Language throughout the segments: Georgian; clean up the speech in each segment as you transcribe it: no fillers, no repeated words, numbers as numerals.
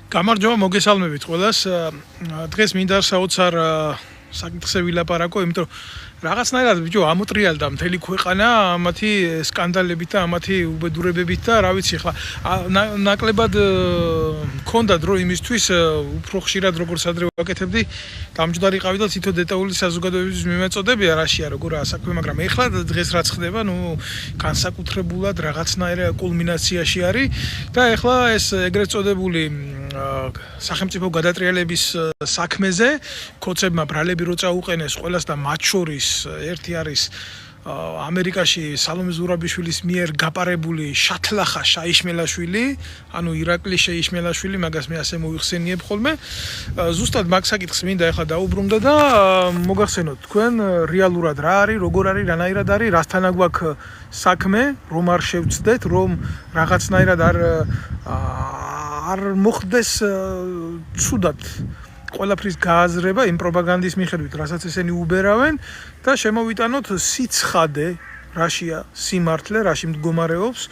გამარჯობა მოგესალმებით ყველას. დღეს მინდა საოცარ საკითხზე ვილაპარაკო, იმიტომ რომ რაღაცნაირად ბიჭო ამოტრიალდა მთელი ქვეყანა ამათი სკანდალებით და ამათი უბედურებებით და რა ვიცი ხა ნაკლებად მქონდა დრო იმისთვის უფრო ხშირად როგორც ადრე ვაკეთებდი დამჯდარიყავი და თითო დეტალური საზოგადოების მიმეწოდებია რაშია როგორ ასაქმე, მაგრამ ეხლა დღეს რაც ხდება, განსაკუთრებულად რაღაცნაირ კულმინაციაში არის და ეხლა ეს ეგრეთ წოდებული სახელმწიფო გადატრიალების საქმეზე კოცებმა ბრალები რო წაუყენეს ყველას და მათ შორის ერთი არის ამერიკაში სალომე ზურაბიშვილის მიერ გაპარებული შათლახა შაიშმელაშვილი, ანუ ირაკლი შეიშმელაშვილი, მაგას მე ასე მოიხსენიებ ხოლმე. ზუსტად მაგ საკითხს მინდა ახლა დაუბრუნდე და მოგახსენოთ თქვენ რეალურად რა არის, როგორ არის, რანაირად არის, რასთან აგვაქვს საქმე, რომ არ შევცდეთ, რომ რაღაცნაირად არ მოხდეს ცუდად ყველაფრის გააზრება იმ პროპაგანდის მიხედვით, რასაც ესენი უბერავენ და შემოვიტანოთ სიცხადე, რაშია სიმართლე, რაში მდგომარეობს.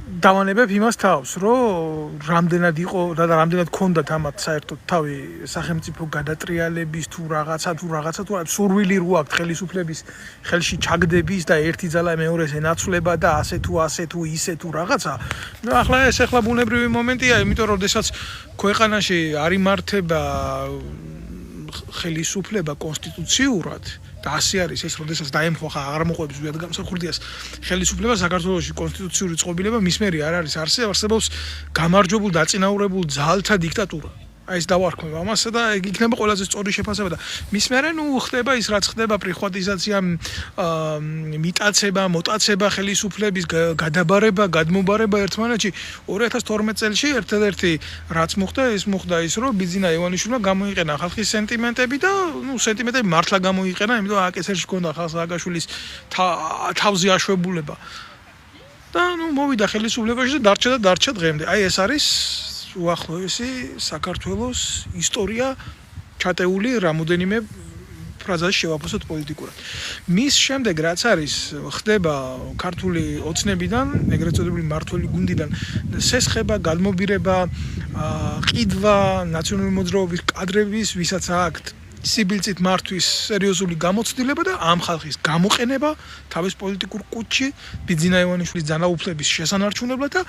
დავანებებ იმას თავს, რომ რამდენად იყო და რამდენად ქონდათ ამათ საერთოდ თავი სახელმწიფო გადატრიალების თუ რაღაცა სურვილი რო აქვს ხელისუფლების ხელში ჩაგდების და ერთი ძალა მეორეს ენაცვლება და ასე თუ ისე თუ რაღაცა. ახლა ეს ბუნებრივი მომენტია, იმიტომ რომ შესაძ ქვეყანაში არ იმართება ხელისუფლება კონსტიტუციურად და ასე არის ეს, როდესაც დაემხვა აღარ მოყვებს ზუსტად გამსახურდიას ხელისუფლება საქართველოში კონსტიტუციური წყობილება მის მერე არ არის არსებობს გამარჯვებულ დაწინაურებულ ძალთა დიქტატურა. აი ეს დავარქმევ ამასა და ეგ იქნება ყველაზე სწორი შეფასება და მის მერე ხდება ის რაც ხდება პრივატიზაცია, მიტაცება, მოტაცება ხელისუფლების გადაბარება, გადმობარება ერთმანეთში 2012 წელს ერთადერთი რაც მოხდა ის რომ ბიძინა ივანიშვილმა გამოიყენა ხალხის სენტიმენტები და სენტიმენტები მართლა გამოიყენა, იმიტომ რომ აკესერში ჰქონდა ხალხ სააკაშვილის თავზე აშვებულება და მოვიდა ხელისუფლებაში და დარჩა დღემდე. აი ეს არის უახლოესი საქართველოს ისტორია ჩატეული რამოდენიმე ფრაზაში შევაფასოთ პოლიტიკურად. მის შემდეგ რაც არის ხდება ქართული ოცნებიდან, ეგრეთ წოდებული მმართველი გუნდიდან სესხება, გადმობირება, ყიდვა ნაციონალური მოძრაობის კადრების, ვისაც აქვთ სიბილწით მართვის სერიოზული გამოცდილება და ამ ხალხის გამოყენება თავის პოლიტიკურ კუჭში ბიძინა ივანიშვილის ძალაუფლების შესანარჩუნებლად და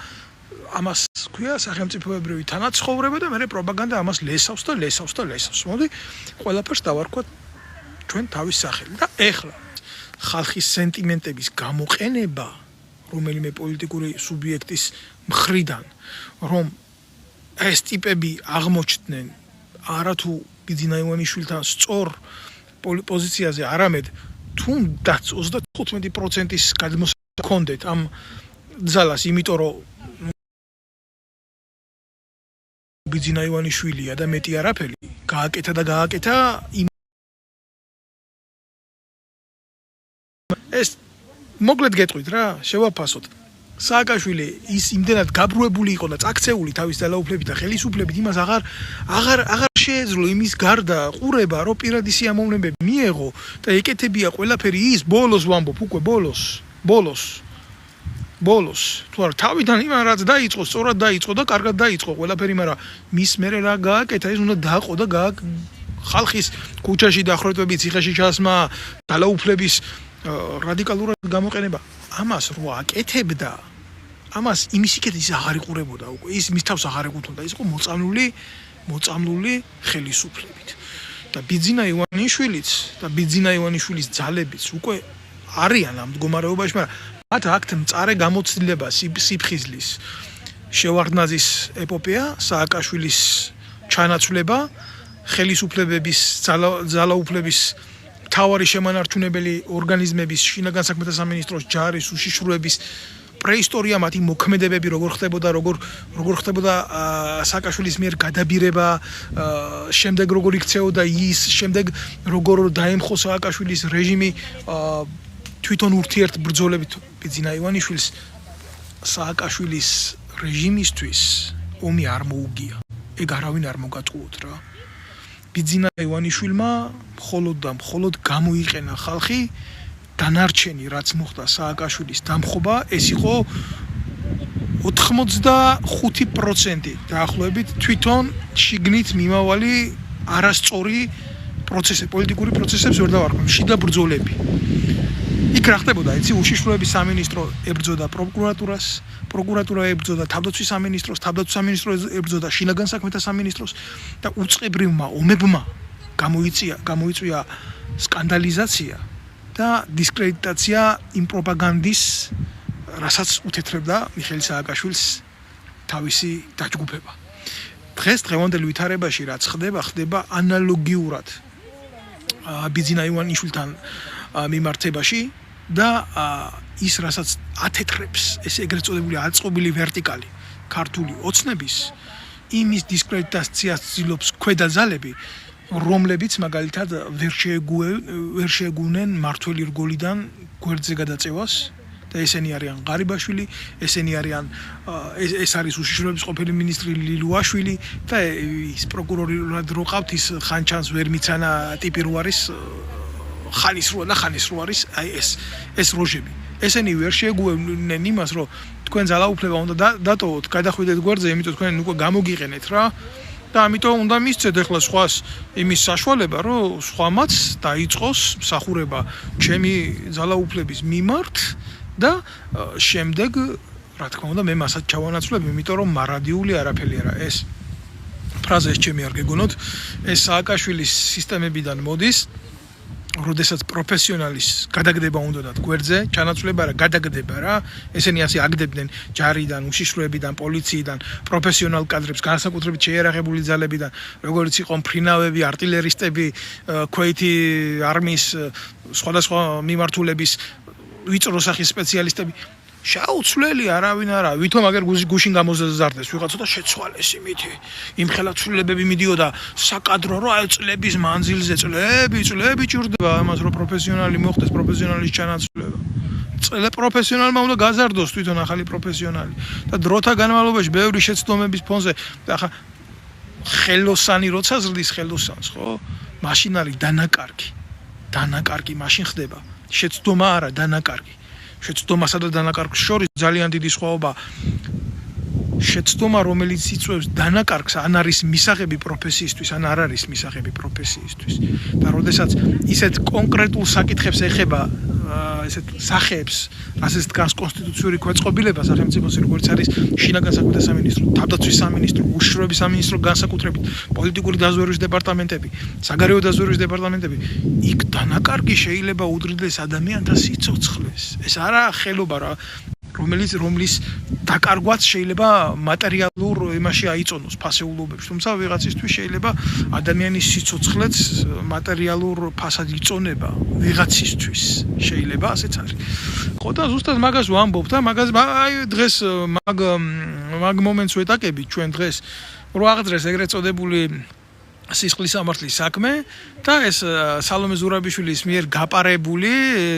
ამას ქვია სახელმწიფოებრივი თანაცხოვრება და მე პროპაგანდა ამას ლესავს. მოდი ყველაფერს დავარქვათ ჩვენ თავის სახელი და ეხლა ხალხის სენტიმენტების გამოყენება რომელიმე პოლიტიკური სუბიექტის მხრიდან, რომ ეს ტიპები აღმოჩნდნენ არათუ ბიძინა ივანიშვილთან სწორ პოზიციაზე, არამედ თუნდაც 35%-ის გადმოსახედი ჰქონდეთ ამ ძალას, იმიტომ რომ ბიძინა ივანიშვილია და მეტი არაფერი გააკეთა ეს მოკლედ გეტყვით რა, შევაფასოთ. სააკაშვილი ის იმდენად გაბრუებული იყო და წაქცეული თავის ძალაუფლებით და ხელისუფლებით, იმას აღარ შეეძლო იმის გარდა ყურება, რომ პირადი სიამოვნებები მიეღო და ეკეთებია ყველაფერი ის ბოლოს ვამბობ, უკვე ბოლოს თუ არა თავიდან იმან რაც დაიწყო, სწორად დაიწყო და კარგად დაიწყო ყველაფერი, მაგრამ მის მერე რა გააკეთა, ეს უნდა დააყო და ხალხის ქუჩაში დახრეტვები, ციხეში ჩასმა, ძალაუფლების რადიკალურად გამოყენება. ამას რო აკეთებდა, ამას იმის იქეთ ის აღარ იყურებოდა უკვე, ის მის თავს აღარ ეკუთვნოდა, ის იყო მოწამლული ხელისუფლებით. და ბიძინა ივანიშვილის ძალებიც უკვე არიან ამ მდგომარეობაში, მაგრამ მათ აქვთ მწარე გამოცდილება სიფხიზლის შევარდნაძის ეპოპეა, სააკაშვილის ჩანაცვლება, ხელისუფლებების ძალაუფლების მთავარი შემანარჩუნებელი ორგანიზმების, შინაგან საქმეთა სამინისტროს ჯარის უშიშროების პრეისტორია, მათი მოქმედებები როგორ ხდებოდა სააკაშვილის მიერ გადაბირება, შემდეგ როგორ იქცეოდა ის, შემდეგ როგორ დაემხო სააკაშვილის რეჟიმი თვითონ ურთიერთბრძოლებით ბიძინა ივანიშვილს სააკაშვილის რეჟიმისთვის ომი არ მოუგია. ეგ არავინ არ მოგატყუოთ რა. ბიძინა ივანიშვილმა მხოლოდ გამოიყენა ხალხი დანარჩენი რაც მოხდა სააკაშვილის დამხობა, ეს იყო 85% დაახლოებით თვითონ შიგნით მიმავალი არასწორი პროცესები, პოლიტიკური პროცესებს ვერ დავარქვენ, შიდა ბრძოლები. იქ რა ხდებოდა, იცი, უშიშროების სამინისტრო ებრძოდა პროკურატურას, პროკურატურა ებრძოდა თავდაცვის სამინისტროს, თავდაცვის სამინისტრო ებრძოდა შინაგან საქმეთა სამინისტროს და უწყებრივმა ომებმა გამოიწვია სკანდალიზაცია და დისკრედიტაცია იმ პროპაგანდის, რასაც უთეთრებდა მიხეილ სააკაშვილის თავისი დაჯგუფება. დღევანდელ ვითარებაში რაც ხდება ანალოგიურად ბიძინა ივანიშვილთან მიმართებაში და ის რასაც ათეთრებს ეს ეგრეთ წოდებული აწყობილი ვერტიკალი ქართული ოცნების იმის დისკრედიტაციას ცდილობს ქვედა ძალები, რომლებიც მაგალითად ვერ შეეგუნენ მართველი რგოლიდან გვერდზე გადაწევას და ესენი არიან ღარიბაშვილი, ესენი არიან ეს არის უშიშროების ყოფილი მინისტრი ლილუაშვილი და ის პროკურორად რო ყავთ ის ხანჩანს ვერ მიცანა ტიპი რო არის ხანის რო არის აი ეს როჟები. ესენი ვერ შეეგუნენ იმას, რომ თქვენ ძალაუფლება უნდა დატოვოთ, გადახვიდეთ გვერდზე, იმიტომ თქვენ უკვე გამოგიყენეთ რა. და ამიტომ უნდა მისცეთ ახლა სხვას იმის საშუალება, რომ სხვამაც დაიწყოს მსახურება ჩემი ძალაუფლების მიმართ და შემდეგ რა თქმა უნდა მე მასაც ჩავანაცვლებ, იმიტომ რომ მარადიული არაფერი არა ეს ფრაზა ეს ჩემი არ გეგონოთ, ეს სააკაშვილის სისტემებიდან მოდის, როდესაც პროფესიონალის გადაგდება უნდათ გვერდზე, ჩანაცვლება რა, გადაგდება რა, ესენი ასე აგდებდნენ ჯარიდან, უშიშროებიდან, პოლიციიდან, პროფესიონალ კადრებს, განსაკუთრებით შეიარაღებული ძალებიდან, როგორც იყო მფრინავები, артиლერისტები, ქვეითი არმიის სხვადასხვა მიმართულების ვიწრო სახის სპეციალისტები შეუცვლელი არავინ არა, ვითომ აგერ გუშინ გამოზარდეს ვიღაცა და შეცვალეს იმითი. იმხელა ცვლილებები მიდიოდა საკადრო რა წლების მანძილზე, წლები ჭირდება ამას რომ პროფესიონალი მოხდეს, პროფესიონალის ჩანაცვლება. პროფესიონალმა უნდა გაზარდოს თვითონ ახალი პროფესიონალი და დროთა განმავლობაში ბევრი შეცდომების ფონზე და ახლა ხელოსანი როცა ზრდის ხელოსანს, ხო? მაშინ არის დანაკარგი მაშინ ხდება. შეცდომა არა, დანაკარგი. შეცდომასა და დანაკარგს შორის ძალიან დიდი სხვაობა. შეცდომა, რომელიც იწვევს დანაკარგს, ან არის მისაღები პროფესიისთვის, ან არ არის მისაღები პროფესიისთვის. და როდესაც ისეთ კონკრეტულ საკითხებს ეხება, ესეთ სახეებს, ასეც დგას კონსტიტუციური ქვეწყობილება სახელმწიფოს, როგორც არის შინაგან საქმეთა სამინისტრო, თავდაცვის სამინისტრო, უშიშროების სამინისტრო, განსაკუთრებით პოლიტიკური დაზვერვის დეპარტამენტები, საგარეო დაზვერვის დეპარტამენტები, იქ დანაკარგი შეიძლება უდრიდეს ადამიანთა სიცოცხლეს. ეს არა ხელობა რა, რომლის დაკარგვაც შეიძლება მატერიალურ იმაში აიწონოს ფასეულობებში, თუმცა ვიღაცისთვის შეიძლება ადამიანის სიცოცხლეც მატერიალურ ფასად იწონება ვიღაცისთვის შეიძლება ასეც არის. ხო და ზუსტად მაგას ვამბობ და მაგას აი დღეს მაგ მომენტს ვეტაკებით ჩვენ დღეს რო აღძრეს ეგრეთ წოდებული სისხლის სამართლის საქმე და ეს სალომე ზურაბიშვილის მიერ გაპარებული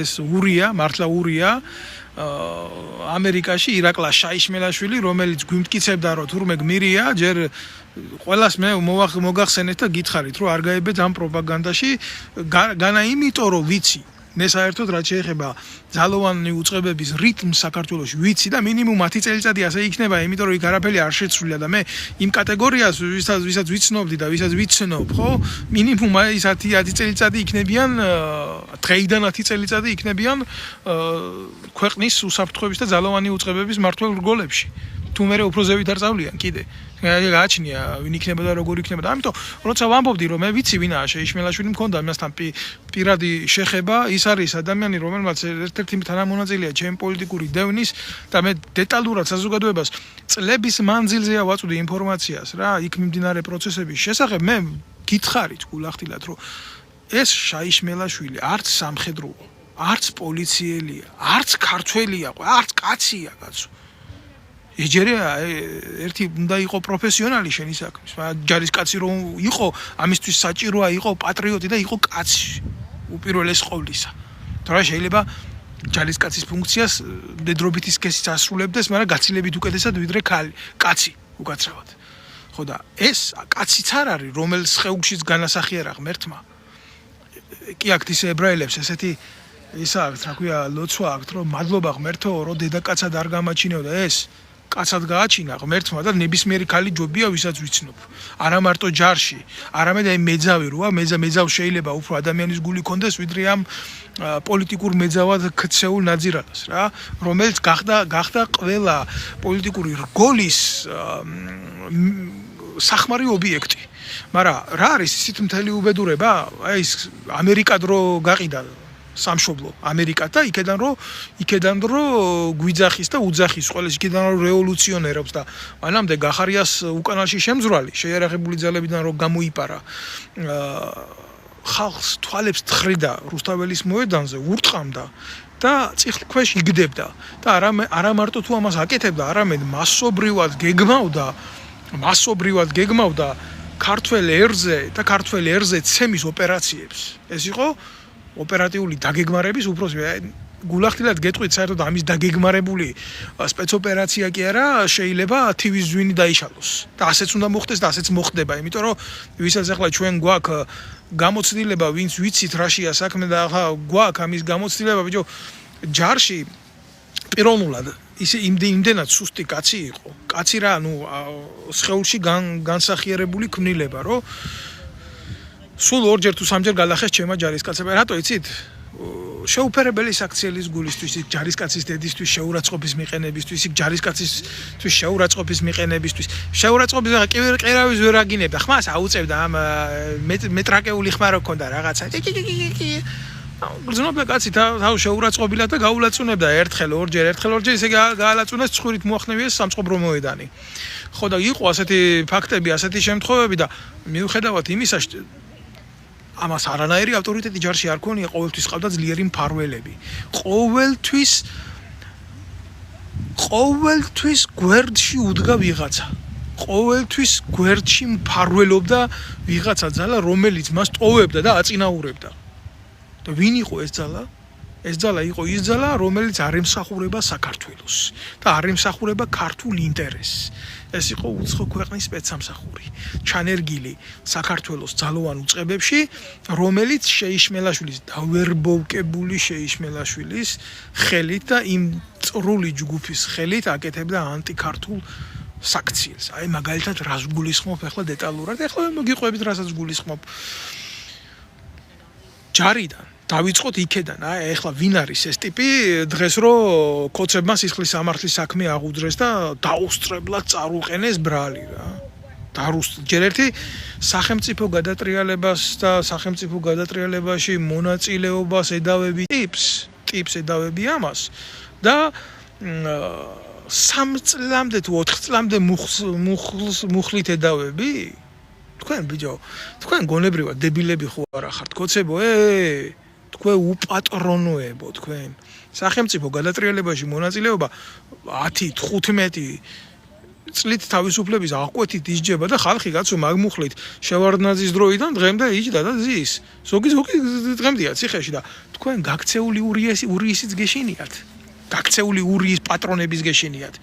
ეს მართლა ურია ამერიკაში ირაკლა შაიშმელაშვილი, რომელიც გვიმტკიცებდა, რომ თურმე გმირია, ჯერ ყველას მე მოგახსენეთ და გითხარით, რომ არ გაებეთ ამ პროპაგანდაში, განა იმიტომ, რომ ვიცი. მე საერთოდ რაც შეეხება ძალოვანი უწყებების რიტმს საქართველოში ვიცი და მინიმუმ 10 წელიწადი ასე იქნება, იმიტომ რომ იქ არაფერი არ შეცვლილა და მე იმ კატეგორიას ვისაც ვიცნობდი და ვისაც ვიცნობ, ხო? მინიმუმ ის 10 წელიწადი იქნებიან, დღეიდან 10 წელიწადი იქნებიან ქვეყნის უსაფრთხოების და ძალოვანი უწყებების მმართველ რგოლებში. თუ მე უფრო ზევით არ წავლიან კიდე. გააჩნია ვინ იქნება და როგორ იქნება და ამიტომ როცა ვამბობდი რომ მე ვიცი ვინაა შეიშმელაშვილი მქონდა მასთან პირადი შეხება, ის არის ადამიანი რომელმაც ერთ-ერთი თანამონაწილეა ჩემი პოლიტიკური დევნის და მე დეტალურად საზოგადოებას წლების მანძილზეა ვაწვდი ინფორმაციას რა იქ მიმდინარე პროცესების შესახებ. მე გითხარით გულახდილად რომ ეს შეიშმელაშვილი არც სამხედროა, არც პოლიციელია, არც ქართველია, არც კაცია კაცო. ეჯერია ერთი უნდა იყო პროფესიონალი შენი საქმის, ჯარისკაცი რომ იყო, ამისთვის საჭიროა იყო პატრიოტი და იყო კაცი უპირველეს ყოვლისა. თორე შეიძლება ჯარისკაცის ფუნქციას დედრობითი სქესით ასრულებდეს, მაგრამ გაცილებით უკეთესად ვიდრე კაცი უკაცრავად. ხო და ეს კაციც არ არის, რომელ სხეულშიც განასახიერა ღმერთმა. კი აქ ის ებრაელებს ესეთი ისა აქვს, რა ქვია, ლოცვა აქვს, რომ მადლობა ღმერთო, რომ დედაკაცად არ გამაჩინეოდა ეს კაცად გააჩინა ღმერთმა და ნებისმიერი ქალი ჯობია ვისაც ვიცნობ. არა მარტო ჯარში, არამედ აი მეძავი როა, მეძავს შეიძლება უფრო ადამიანის გული კონდეს, ვიდრე ამ პოლიტიკურ მეძავად ქცეულ ნაძირალას რა, რომელიც გახდა ყველა პოლიტიკური რგოლის სახმარი ობიექტი. მაგრამ რა არის ისეთ მთელი უბედურება? აი ეს ამერიკად რო გაყიდა სამშობლო ამერიკა და იქედან რო გვიძახის და უძახის ყველას იქედან რო რევოლუციონერებს და მანამდე გახარიას უკანალში შემძვრალი შეიარაღებული ძალებიდან რო გამოიპარა ხალხს თვალებს თხრიდა რუსთაველის მოედანზე ურტყამდა და წიხლქვეშ იგდებდა და არა მარტო თუ ამას აკეთებდა არამედ მასობრივად გეგმავდა ქართველ ერზე და ქართველ ერზე ცემის ოპერაციებს ეს იყო ოპერატიული დაგეგმარების უფროსი გულახდილად გეტყვით საერთოდ ამის დაგეგმარებული სპეცოპერაცია კი არა შეიძლება TV-ს ზვინი დაიშალოს და ასეც უნდა მოხდეს და ასეც მოხდება იმიტომ რომ ვისაც ახლა ჩვენ გვაქვს გამოცდილება ვინც ვიცით რაშია საქმე და ახლა გვაქვს ამის გამოცდილება ბიჭო ჯარში პიროვნულად ისე იმდენად სუსტი კაცი იყო კაცი რა სხეულში განსახიერებული ქმნილება რომ სულ ორჯერ თუ სამჯერ გადახეს ჩემმა ჯარისკაცებმა რატო იცით შეუფერებელი საქციელის გულისთვის იქ ჯარისკაცის დედისთვის შეურაცხყოფის მიყენებისთვის იქ ჯარისკაცისთვის შეურაცხყოფის მიყენებისთვის შეურაცხყოფის ყერავის ვერ აგინებდა ხმას აუწევდა ამ მეტრაკეული ხმა რო ქონდა რაღაცა გრძნობდა კაცი თავ შეურაცხყოფილა და გაულაწუნებდა ერთხელ ორჯერ ისე გაალაწუნეს ცხვირით მოახნევიეს სამწყობრო მოედანი ხო და იყო ასეთი ფაქტები ასეთი შემთხვევები და მიუხედავად იმისა ამას არანაირი ავტორიტეტი ჯარში არ ქონია ყოველთვის ყავდა ძლიერი მფარველები ყოველთვის გვერდში უდგა ვიღაცა ყოველთვის გვერდში მფარველობდა ვიღაცა ძალა რომელიც მას ტოვებდა და აწინაურებდა და ვინ იყო ეს ძალა? ეს ძალა იყო ის ძალა, რომელიც არ ემსახურება საქართველოს და არ ემსახურება ქართულ ინტერესს. ეს იყო უცხო ქვეყნის სპეცსამსახური, ჩანერგილი საქართველოს ძალოვან უწყებებში, რომელიც შეიშმელაშვილის დავერბოვკებული შეიშმელაშვილის ხელით და იმ წრული ჯგუფის ხელით აკეთებდა ანტიქართულ საქციელს. აი მაგალითად რას გულისხმობ ახლა დეტალურად, ახლა მოგიყვებით რასაც გულისხმობ. ჯარიდან დავიწყოთ იქედან, ახლა ვინ არის ეს ტიპი დღეს რო კოცებმა სისხლის სამართლის საქმე აღუძრეს და დაუსწრებლად წარუყენეს ბრალი რა. ჯერ ერთი სახელმწიფო გადატრიალებას და სახელმწიფო გადატრიალებაში მონაწილეობას ედავები ტიპს ედავები ამას და 3 წლამდე თუ 4 წლამდე მუხლით ედავები თქვენ ბიჭო თქვენ გონებრივად დებილები ხო არა ხართ კოცებო თქვენ უპატრონოებო თქვენ სახელმწიფო გადატრიალებაში მონაწილეობა 10-15 წლით თავისუფლების აღკვეთით ისჯება და ხალხი კაცო მაგმუხლით შევარდნაძის დროიდან დღემდე იჯდა და ზის ზოგი დღემდეა ციხეში და თქვენ გაქცეული ურიისიც გეშინიათ გაქცეული ურიის პატრონების გეშინიათ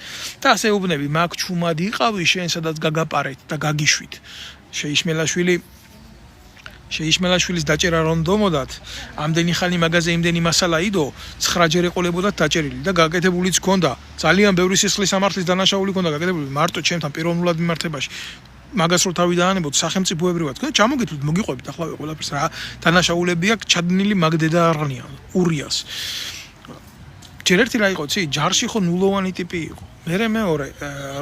და ასე უბნები მაგ ჩუმად იყავი შენ სადაც გაგაპარეთ და გაგიშვით შეიშმელაშვილის დაჭერა რომ დომოდათ ამდენი ხანი მაგაზე იმდენი მასალა იდო 9 ჯერ ეყოლებოდათ დაჭერილი და გაკეთებულიც ქონდა ძალიან ბევრი სისხლის სამართლის დანაშაული ქონდა გაკეთებული მარტო ჩემთან პიროვნულად მიმართებაში მაგას რო თავი დაანებოთ სახელმწიფოებრივად თქვენ ჩამოგეთვლით მოგიყვებით ახლავე ყველაფერს რა დანაშაულები აქვს ჩადნილი მაგდედა არღნიან ურიას ჯერ ერთი რა იყო ცი ჯარში ხო ნულოვანი ტიპი იყო მეორე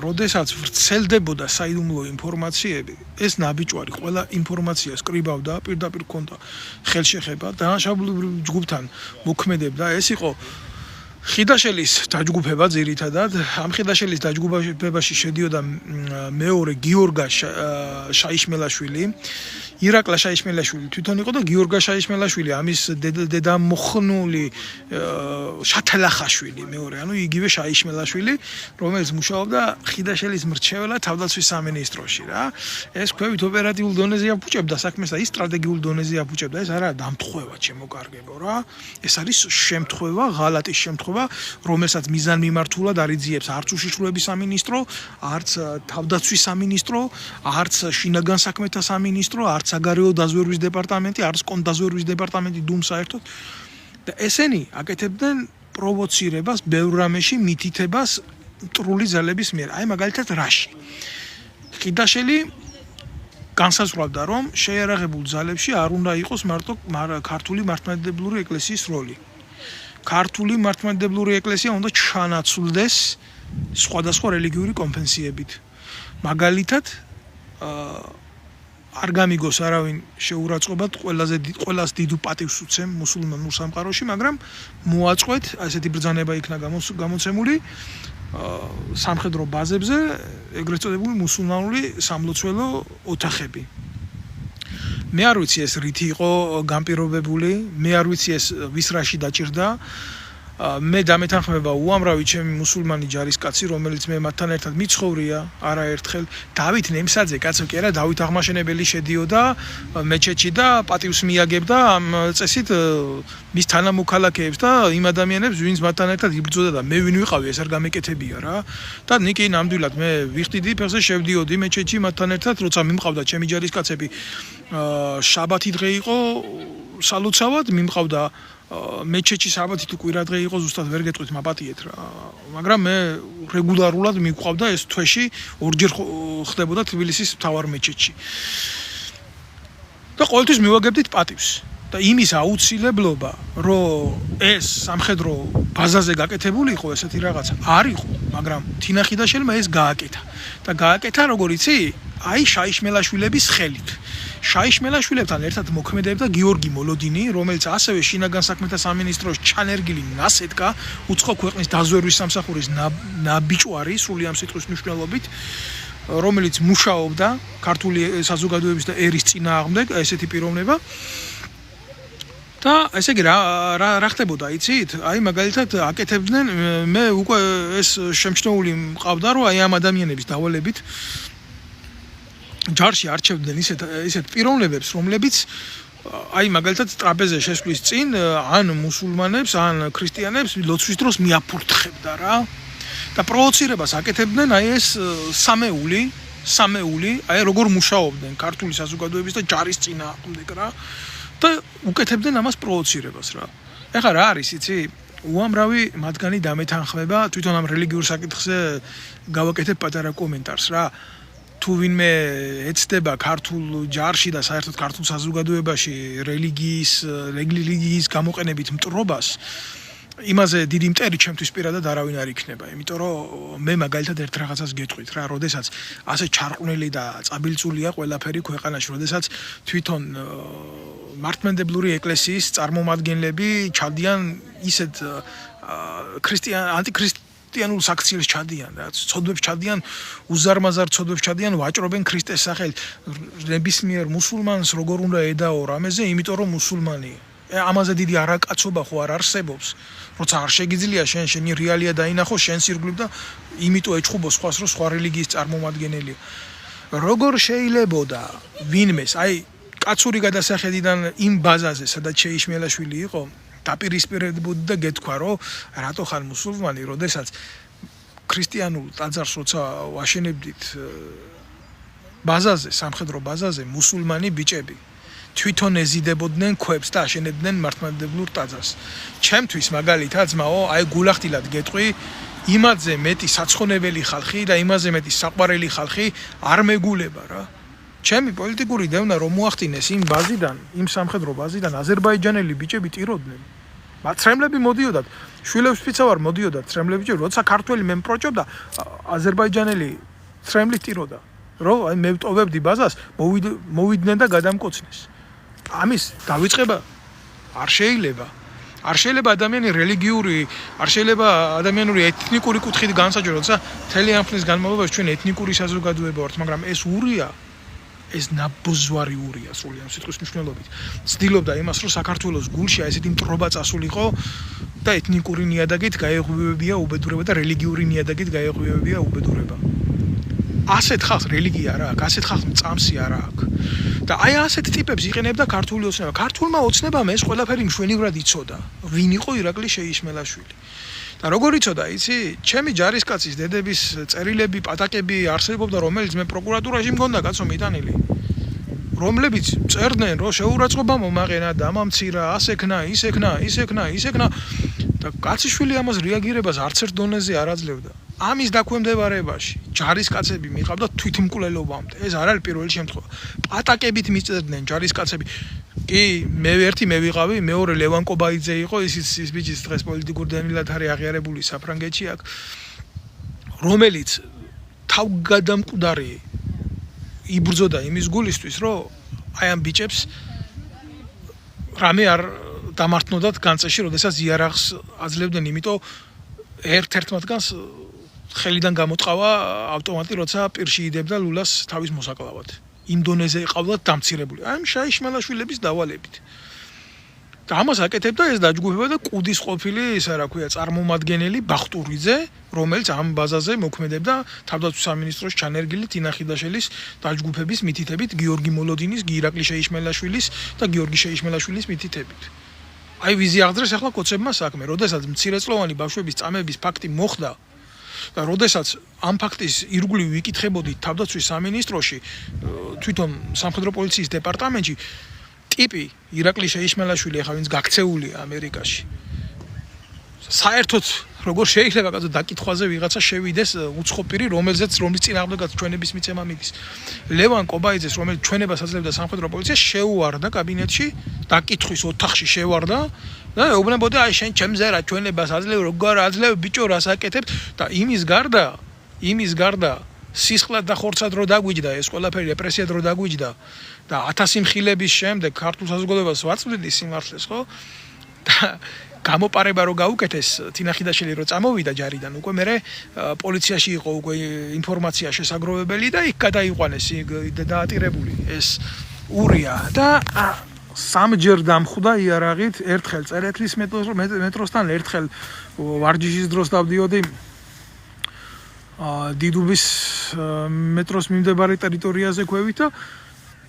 როდესაც ვრცელდებოდა საიდუმლო ინფორმაციები ეს ნაბიჯვარი ყველა ინფორმაციას კრიბავდა პირდაპირ ქონდა ხელშეხება დანაშაულებრივ ჯგუფთან მოქმედებდა ეს იყო ხიდაშელის დაჯგუფება ძირითადად ამ ხიდაშელის დაჯგუფებაში შედიოდა მეორე გიორგა შაიშმელაშვილი ირაკლა შაიშმელაშვილი თვითონ იყო და გიორგა შაიშმელაშვილი ამის დედამოხნული შათელახაშვილი მეორე ანუ იგივე შაიშმელაშვილი რომელიც მუშაობდა ხიდაშელის მრჩეველად თავდაცვის სამინისტროში რა ეს ქვევით ოპერატიულ დონეზე აფუჭებდა საქმეს და ის სტრატეგიულ დონეზე აფუჭებდა ეს არა დამთხევა ჩემოკარგებო რა ეს არის შემთხვევა ღალატის შემთხვევა რომელსაც მიზანმიმართულად არ იძიებს არც უშიშროების სამინისტრო არც თავდაცვის სამინისტრო არც შინაგან საქმეთა სამინისტრო არც საგარეო დაზვერვის დეპარტამენტი არც კონდაზვერვის დეპარტამენტი დუმ საერთოდ და ესენი აკეთებდნენ პროვოცირებას ბევრ რამეში მითითებას მტრული ძალების მიერ. აი მაგალითად რაში. ყიდაშელი განსაზღვრავდა, რომ შეიარაღებულ ძალებში არ უნდა იყოს მარტო ქართული მართლმადიდებლური ეკლესიის როლი. ქართული მართლმადიდებლური ეკლესია უნდა ჩანაცვლდეს სხვადასხვა რელიგიური კონფესიებით. მაგალითად, არ გამიგოს არავინ შეურაცხყოფად ყველაზე დიდ პატივს უცემ მუსულმანურ სამყაროში, მაგრამ მოაწყვეთ ასეთი ბრძანება იქნა გამოცემული სამხედრო ბაზებზე ეგრეთ წოდებული მუსულმანური სამლოცველო ოთახები. მე არ ვიცი ეს რითი იყო განპირობებული, მე არ ვიცი ეს ვის რაში დაჭირდა. მე დამეთანხმება უამრავი ჩემი მუსულმანი ჯარისკაცი, რომელიც მე მათთან ერთად მიცხოვრია არაერთხელ. დავით ნემსაძე, კაცო კი არა, დავით აღმაშენებელი შედიოდა მეჩეთში და პატივს მიაგებდა ამ წესით მის თანამოქალაქეებს და იმ ადამიანებს, ვინც მათთან ერთად იბრძოდა და მე ვინ ვიყავი, ეს არ გამეკეთებია რა. და ნიკი ნამდვილად მე ვიხდიდი ფეხზე შევდიოდი მეჩეთში მათთან ერთად, როცა მიმყავდა ჩემი ჯარისკაცები შაბათი დღე იყო სალოცავად, მიმყავდა მეჩეთში საბათი თუ კვირა დღე იყო ზუსტად ვერ გეტყვით მაპატიეთ რა, მაგრამ მე რეგულარულად მიყვავდა ეს თვეში ორჯერ ხდებოდა თბილისის მთავარ მეჩეთში. და ყოველთვის მივაგებდით პატივს და იმის აუცილებლობა, რომ ეს სამხედრო ბაზაზე გაკეთებული იყო ესეთი რაღაცა არ იყო, მაგრამ თინახიდაშელმა ეს გააკეთა. და გააკეთა როგორ იცი? აი შაიშმელაშვილების ხელით. შაიშმელაშვილებთან ერთად მოქმედებდა გიორგი მოლოდინი, რომელიც ასევე შინაგან საქმეთა სამინისტროს ჩანერგილი ნასეთკა, უცხო ქვეყნის დაზვერვის სამსახურის ნაბიჭვარი, სრული ამ სიტყვის მნიშვნელობით, რომელიც მუშაობდა ქართული საზოგადოების და ერის წინააღმდეგ, ესეთი პიროვნება. და ესე იგი რა ხდებოდა, იცით? აი მაგალითად აკეთებდნენ, მე უკვე ეს შემჩნეული მყავდა, რომ აი ამ ადამიანების დავალებით ჯარში არჩევდნენ ისეთ პიროვნებებს, რომლებიც აი მაგალითად ტრაპეზზე შესვლის წინ ან მუსულმანებს, ან ქრისტიანებს ლოცვის დროს მიაფურთხებდა რა. და პროვოცირებას აკეთებდნენ აი ეს სამეული, აი როგორ მუშაობდნენ ქართული საზოგადოების და ჯარის წინააღმდეგ რა. და უკეთებდნენ ამას პროვოცირებას რა. ეხლა რა არის, იცი? უამრავი მათგანი დამეთანხმება, თვითონ ამ რელიგიურ საკითხზე გავაკეთებ პატარა კომენტარს რა. თუ ვინმე ეცდება ქართულ ჯარში და საერთოდ ქართულ საზოგადოებაში რელიგიის გამოყენებით მტრობას, იმაზე დიდი მტერი ჩემთვის პირადად არავინ არ იქნება, იმიტომ რომ მე მაგალითად ერთ რაღაცას გეტყვით რა, როდესაც ასე ჩარყვნილი და წაბილწულია ყველაფერი ქვეყანაში, როდესაც თვითონ მართლმადიდებლური ეკლესიის წარმომადგენლები ჩადიან ისეთ ანტიქრისტიანულ საქციელს ჩადიან რა, ცოდვებს ჩადიან, უზარმაზარ ცოდვებს ჩადიან, ვაჭრობენ ქრისტეს სახელით, ნებისმიერ მუსულმანს როგორ უნდა ედაო რამეზე, იმიტომ რომ მუსულმანია. ამაზე დიდი არაკაცობა ხო არ არსებობს. როცა არ შეგიძლია შენი რეალია დაინახო, შენს ირგვლივ და იმიტომ ეჩხუბო სხვას, რომ სხვა რელიგიის წარმომადგენელია. როგორ შეიძლებოდა ვინმეს, აი კაცური გადასახედიდან იმ ბაზაზე, სადაც შეიშმელაშვილი იყო, დაპირისპირებოდი და გეთქვა, რომ რატო ხარ მუსულმანი, როდესაც ქრისტიანულ ტაძარს როცა ვაშენებდით ბაზაზე, სამხედრო ბაზაზე, მუსულმანი ბიჭები თვითონ ეზიდებოდნენ ქვებს და აშენებდნენ მართლმადიდებლურ ტაძარს. ჩემთვის მაგალითად ძმაო, აი გულახდილად გეტყვი, იმაზე მეტი საცხონებელი ხალხი და იმაზე მეტი საყვარელი ხალხი არ მეგულება რა. ჩემი პოლიტიკური დევნა რომ მოახდინეს იმ ბაზიდან, იმ სამხედრო ბაზიდან აზერბაიჯანელი ბიჭები ტიროდნენ. ცრემლები მოდიოდათ, შვილებს ფიცავარ მოდიოდათ ცრემლები, როცა ქართველი მე მპროჭობდა, აზერბაიჯანელი ცრემლი ტიროდა. რომ აი მე ვტოვებდი ბაზას, მოვიდნენ და გადამკოცნეს. ამის დავიწყება არ შეიძლება. არ შეიძლება ადამიანი რელიგიური, არ შეიძლება ადამიანური ეთნიკური კუთხით განსაჯო, როცა მთელი ამ ხნის განმავლობაში ჩვენ ეთნიკური საზოგადოება ვართ, მაგრამ ეს ურია, ეს ნაბოზვარი ურია სრული ამ სიტყვის მნიშვნელობით. ცდილობდა იმას, რომ საქართველოს გულში ესეთი მტრობა წასულიყო და ეთნიკური ნიადაგით გაეღვივებია უბედურება და რელიგიური ნიადაგით გაეღვივებია უბედურება. ასეთ ხალხს რელიგია არ აქვს, ასეთ ხალხს წამსი არ აქვს. და აი ასეთ ტიპებს იყენებდა ქართული ოცნება. ქართულმა ოცნებამ ეს ყველაფერი მშვენივრად იცოდა. ვინ იყო ირაკლი შეიშმელაშვილი? და როგორ იცოდა, იცი? ჩემი ჯარისკაცის დედების წერილები, პატაკები არსებობდა, რომელიც მე პროკურატურაში მგონდა კაცო მიტანილი. რომლებიც წერდნენ, რომ შეურაცხყოფა მომაყენა, დამამცირა, ასექნა, ისექნა და კაციშვილი ამას რეაგირებას არც ერთ დონეზე არ აძლევდა. ამის დაქვემდებარებაში ჯარისკაცები მიყავდა თვითმკვლელობამდე. ეს არ არის პირველი შემთხვევა. პატაკებით მიწევდნენ ჯარისკაცები. კი, მე ერთი მე ვიყავი, მეორე ლევან კობაიძე იყო, ის ბიჭის დღეს პოლიტიკური დანილად არის აღიარებული საფრანგეთში აქ, რომელიც თავგადამკვდარი იბრძოდა იმის გულისთვის, რომ აი ამ ბიჭებს რამე არ დამართნოდათ განწეში, როდესაც იარაღს აძლევდნენ, იმიტომ ერთ-ერთ მათგანს ხელიდან გამოწყავა ავტომატი, როცა პირში იდებდა ლულას თავის მოსაკლავად. იმ დონეზე იყავდათ დამცირებული. აი შაიშმელაშვილების დავალებით. და ამას აკეთებდა ეს დაჯგუფება და კუდის ყოფილი, ისა რა ქვია, წარმომადგენელი ბახტურიძე, რომელიც ამ ბაზაზე მოქმედებდა თავდაცვის სამინისტროს ჩანერგილი თინა ხიდაშელის დაჯგუფების მითითებით, გიორგი მოლოდინის, ირაკლი შეიშმელაშვილის და გიორგი შეიშმელაშვილის მითითებით. აი ვიზი აღძრეს ახლა კოცებმა საქმე, როდესაც მცირეწლოვანი ბავშვების წამების ფაქტი მოხდა და როდესაც ამ ფაქტის ირგვლივ ვიკითხებოდით თავდაცვის სამინისტროში, თვითონ სამხედრო პოლიციის დეპარტამენტში, ტიპი ირაკლი შეიშმელაშვილი ახლა ვინც გაქცეულია ამერიკაში. საერთოდ როგორ შეიძლება კაცო დაკითხვაზე ვიღაცა შევიდეს უცხო პირი, რომლის წინააღმდეგაც ჩვენების მიცემა მიდის. ლევან კობაიძეს, რომელიც ჩვენებას აძლევდა სამხედრო პოლიციას, შეუვარდა კაბინეტში, დაკითხვის ოთახში შევარდა და ეუბნებოდა აი შენ ჩემზე რა ჩვენებას აძლევ, როგორ აძლევ ბიჭო, რას აკეთებ და იმის გარდა სისხლად და ხორცად რო დაგვიჯდა ეს ყველაფერი რეპრესიად რო დაგვიჯდა და 1000 მხილების შემდეგ ქართულ საზოგადოებას ვაწვდიდი სიმართლეს, ხო? და გამოპარება რო გაუკეთეს თინა ხიდაშელი რო წამოვიდა ჯარიდან, უკვე მე პოლიციაში იყო უკვე ინფორმაცია შესაგროვებელი და იქ გადაიყვანეს დაატირებული ეს ურია და სამჯერ დამხვდა იარაღით, ერთხელ წერეთლის მეტროსთან, ერთხელ ვარჯიშის დროს დავდიოდი დიდუბის მეტროს მიმდებარე ტერიტორიაზე ქვევით და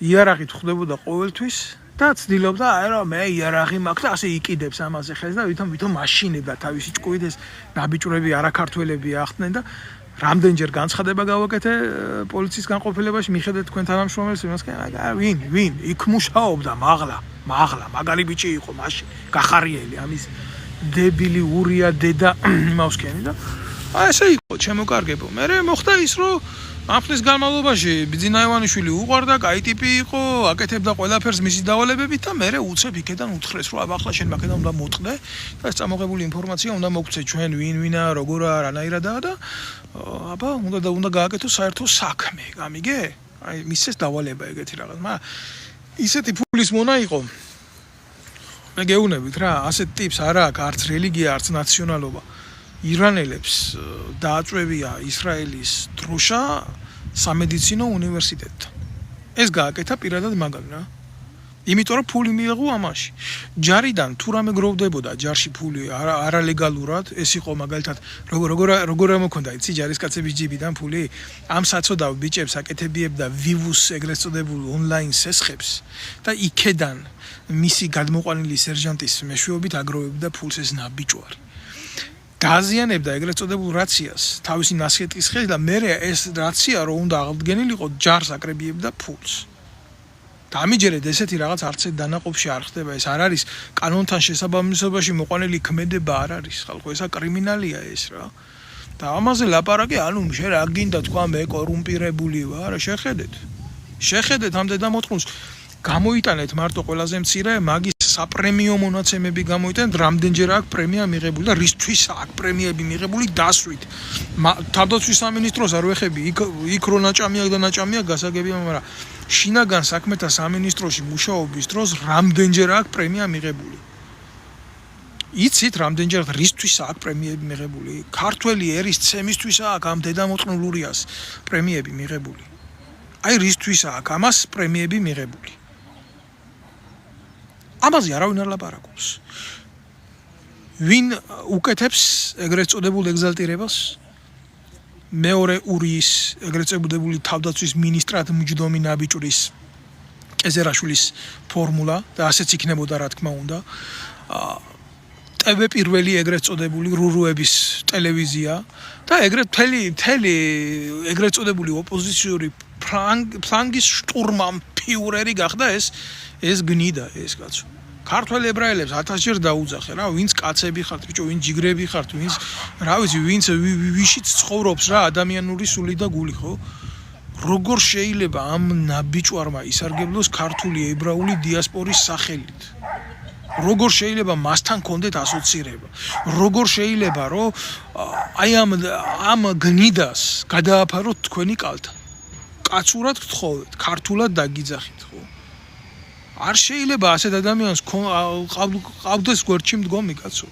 იარაღით ხვდებოდა ყოველთვის და ცდილობდა აი რა მე იარაღი მაქვს და ასე იყიდებს ამაზე ხელს და ვითომ მაშინებდა თავისი ჭკუით ეს ნაბიჭვრები არაქართველები ახდნენ და რამდენჯერ განცხადება გავაკეთე პოლიციის განყოფილებაში მიხედეთ თქვენ თანამშრომელს ვინ იქ მუშაობდა მაღლა მაგარი ბიჭი იყო მაშინ გახარიელი ამის დებილი ურია დედა იმავსკენი და აი ესე იყო ჩემოკარგებო. მე მოხდა ის რომ ამ ხნის განმავლობაში ბიძინა ივანიშვილი უყვარდა, კაი ტიპი იყო, აკეთებდა ყველაფერს მისი დავალებებით და მე უცებ იქედან უთხრეს რომ აბა ახლა შენ მაგედან უნდა მოწყდე და ეს წამოღებული ინფორმაცია უნდა მოგცე ჩვენ ვინა როგორა რანაირადაა და აბა უნდა გააკეთო საერთო საქმე, გამიგე? აი მისცეს დავალება ეგეთი რაღაც, მაგრამ ისეთი ფულის მონა იყო. მე გეუბნებით რა, ასეთ ტიპს არა აქვს არც რელიგია, არც ნაციონალობა. ირანელებს დააწვევია ისრაელის დროშა სამედიცინო უნივერსიტეტთან. ეს გააკეთა პირადად მაგალ რა. იმიტომ რომ ფული მიიღო ამაში. ჯარიდან თუ რამე გროვდებოდა ჯარში ფული არალეგალურად, ეს იყო მაგალითად როგორ მოქონდა იცი ჯარისკაცების ჯიბიდან ფული, ამ საწოდავ ბიჭებს აკეთებიებდა ვივუს ეგრეთ წოდებულ ონლაინ სესხებს და იქედან მისი გადმოყვანილი სერჟანტის მეშვეობით აგროვებდა ფულს ეს ნაბიჭვარი. გააზიანებდა ეგრეთ წოდებულ რაციას თავისი ნასხეტის ხელით და მე ეს რაცია რო უნდა აღდგენილიყო ჯარს აკრებიებდა ფულს. და ამიჯერედ ესეთი რაღაც არც დანაყოფში არ ხდება, ეს არ არის კანონთან შესაბამისობაში მოყვანილი ქმედება არ არის ხალხო, ესა კრიმინალია ეს რა. და ამაზე ლაპარაკი ანუ შენ რა გინდა თქვა მე კორუმპირებული ვარ, შეხედეთ ამ დედამოწყუნს გამოიტანეთ მარტო ყველაზე მცირე მაგის საპრემიო მონაცემები გამოიტანეთ, რამდენჯერ აქვს პრემია მიღებული და რისთვის აქვს პრემიები მიღებული დასვით. თავდაცვის სამინისტროს არ ვეხები, იქ რო ნაჭამია გასაგებია, მაგრამ შინაგან საქმეთა სამინისტროში მუშაობის დროს რამდენჯერ აქვს პრემია მიღებული. იცით რამდენჯერ რისთვის აქვს პრემიები მიღებული? ქართველი ერის ცემისთვის აქვს ამ დედამოწყნულ ურიას პრემიები მიღებული. აი რისთვის აქვს ამას პრემიები მიღებული? ამაზე არავინ არ ლაპარაკობს. ვინ უკეთებს ეგრეთ წოდებულ ეგზალტირებას? მეორე ურიის ეგრეთ წოდებული თავდაცვის მინისტრად მჯდომი ნაბიჭვრის კეზერაშვილის ფორმულა და ასეც იქნებოდა რა თქმა უნდა. ტვ პირველი ეგრეთ წოდებული რურუების ტელევიზია და ეგრეთ მთელი ეგრეთ წოდებული ოპოზიციური ფლანგის შტურმან ფიურერი გახდა ეს გნიდა ეს კაცო. ქართველ ებრაელებს 1000-ჯერ დაუძახე რა, ვინც კაცები ხართ, ბიჭო, ვინც ჯიგრები ხართ, ვინც რა ვიცი, ვინც ვიშიც ცხოვრობს რა, ადამიანური სული და გული, ხო? როგორ შეიძლება ამ ნაბიჭვარმა ისარგებლოს ქართული ებრაული დიასპორის სახელით? როგორ შეიძლება მასთან კონდეთ ასოცირება? როგორ შეიძლება რომ აი ამ გნიდას გადააფაროთ თქვენი კალთა? კაცურად გთხოვეთ, ქართულად დაგიძახით, ხო? არ შეიძლება ასეთ ადამიანს ყავდეს გვერდში მდგომი კაცო.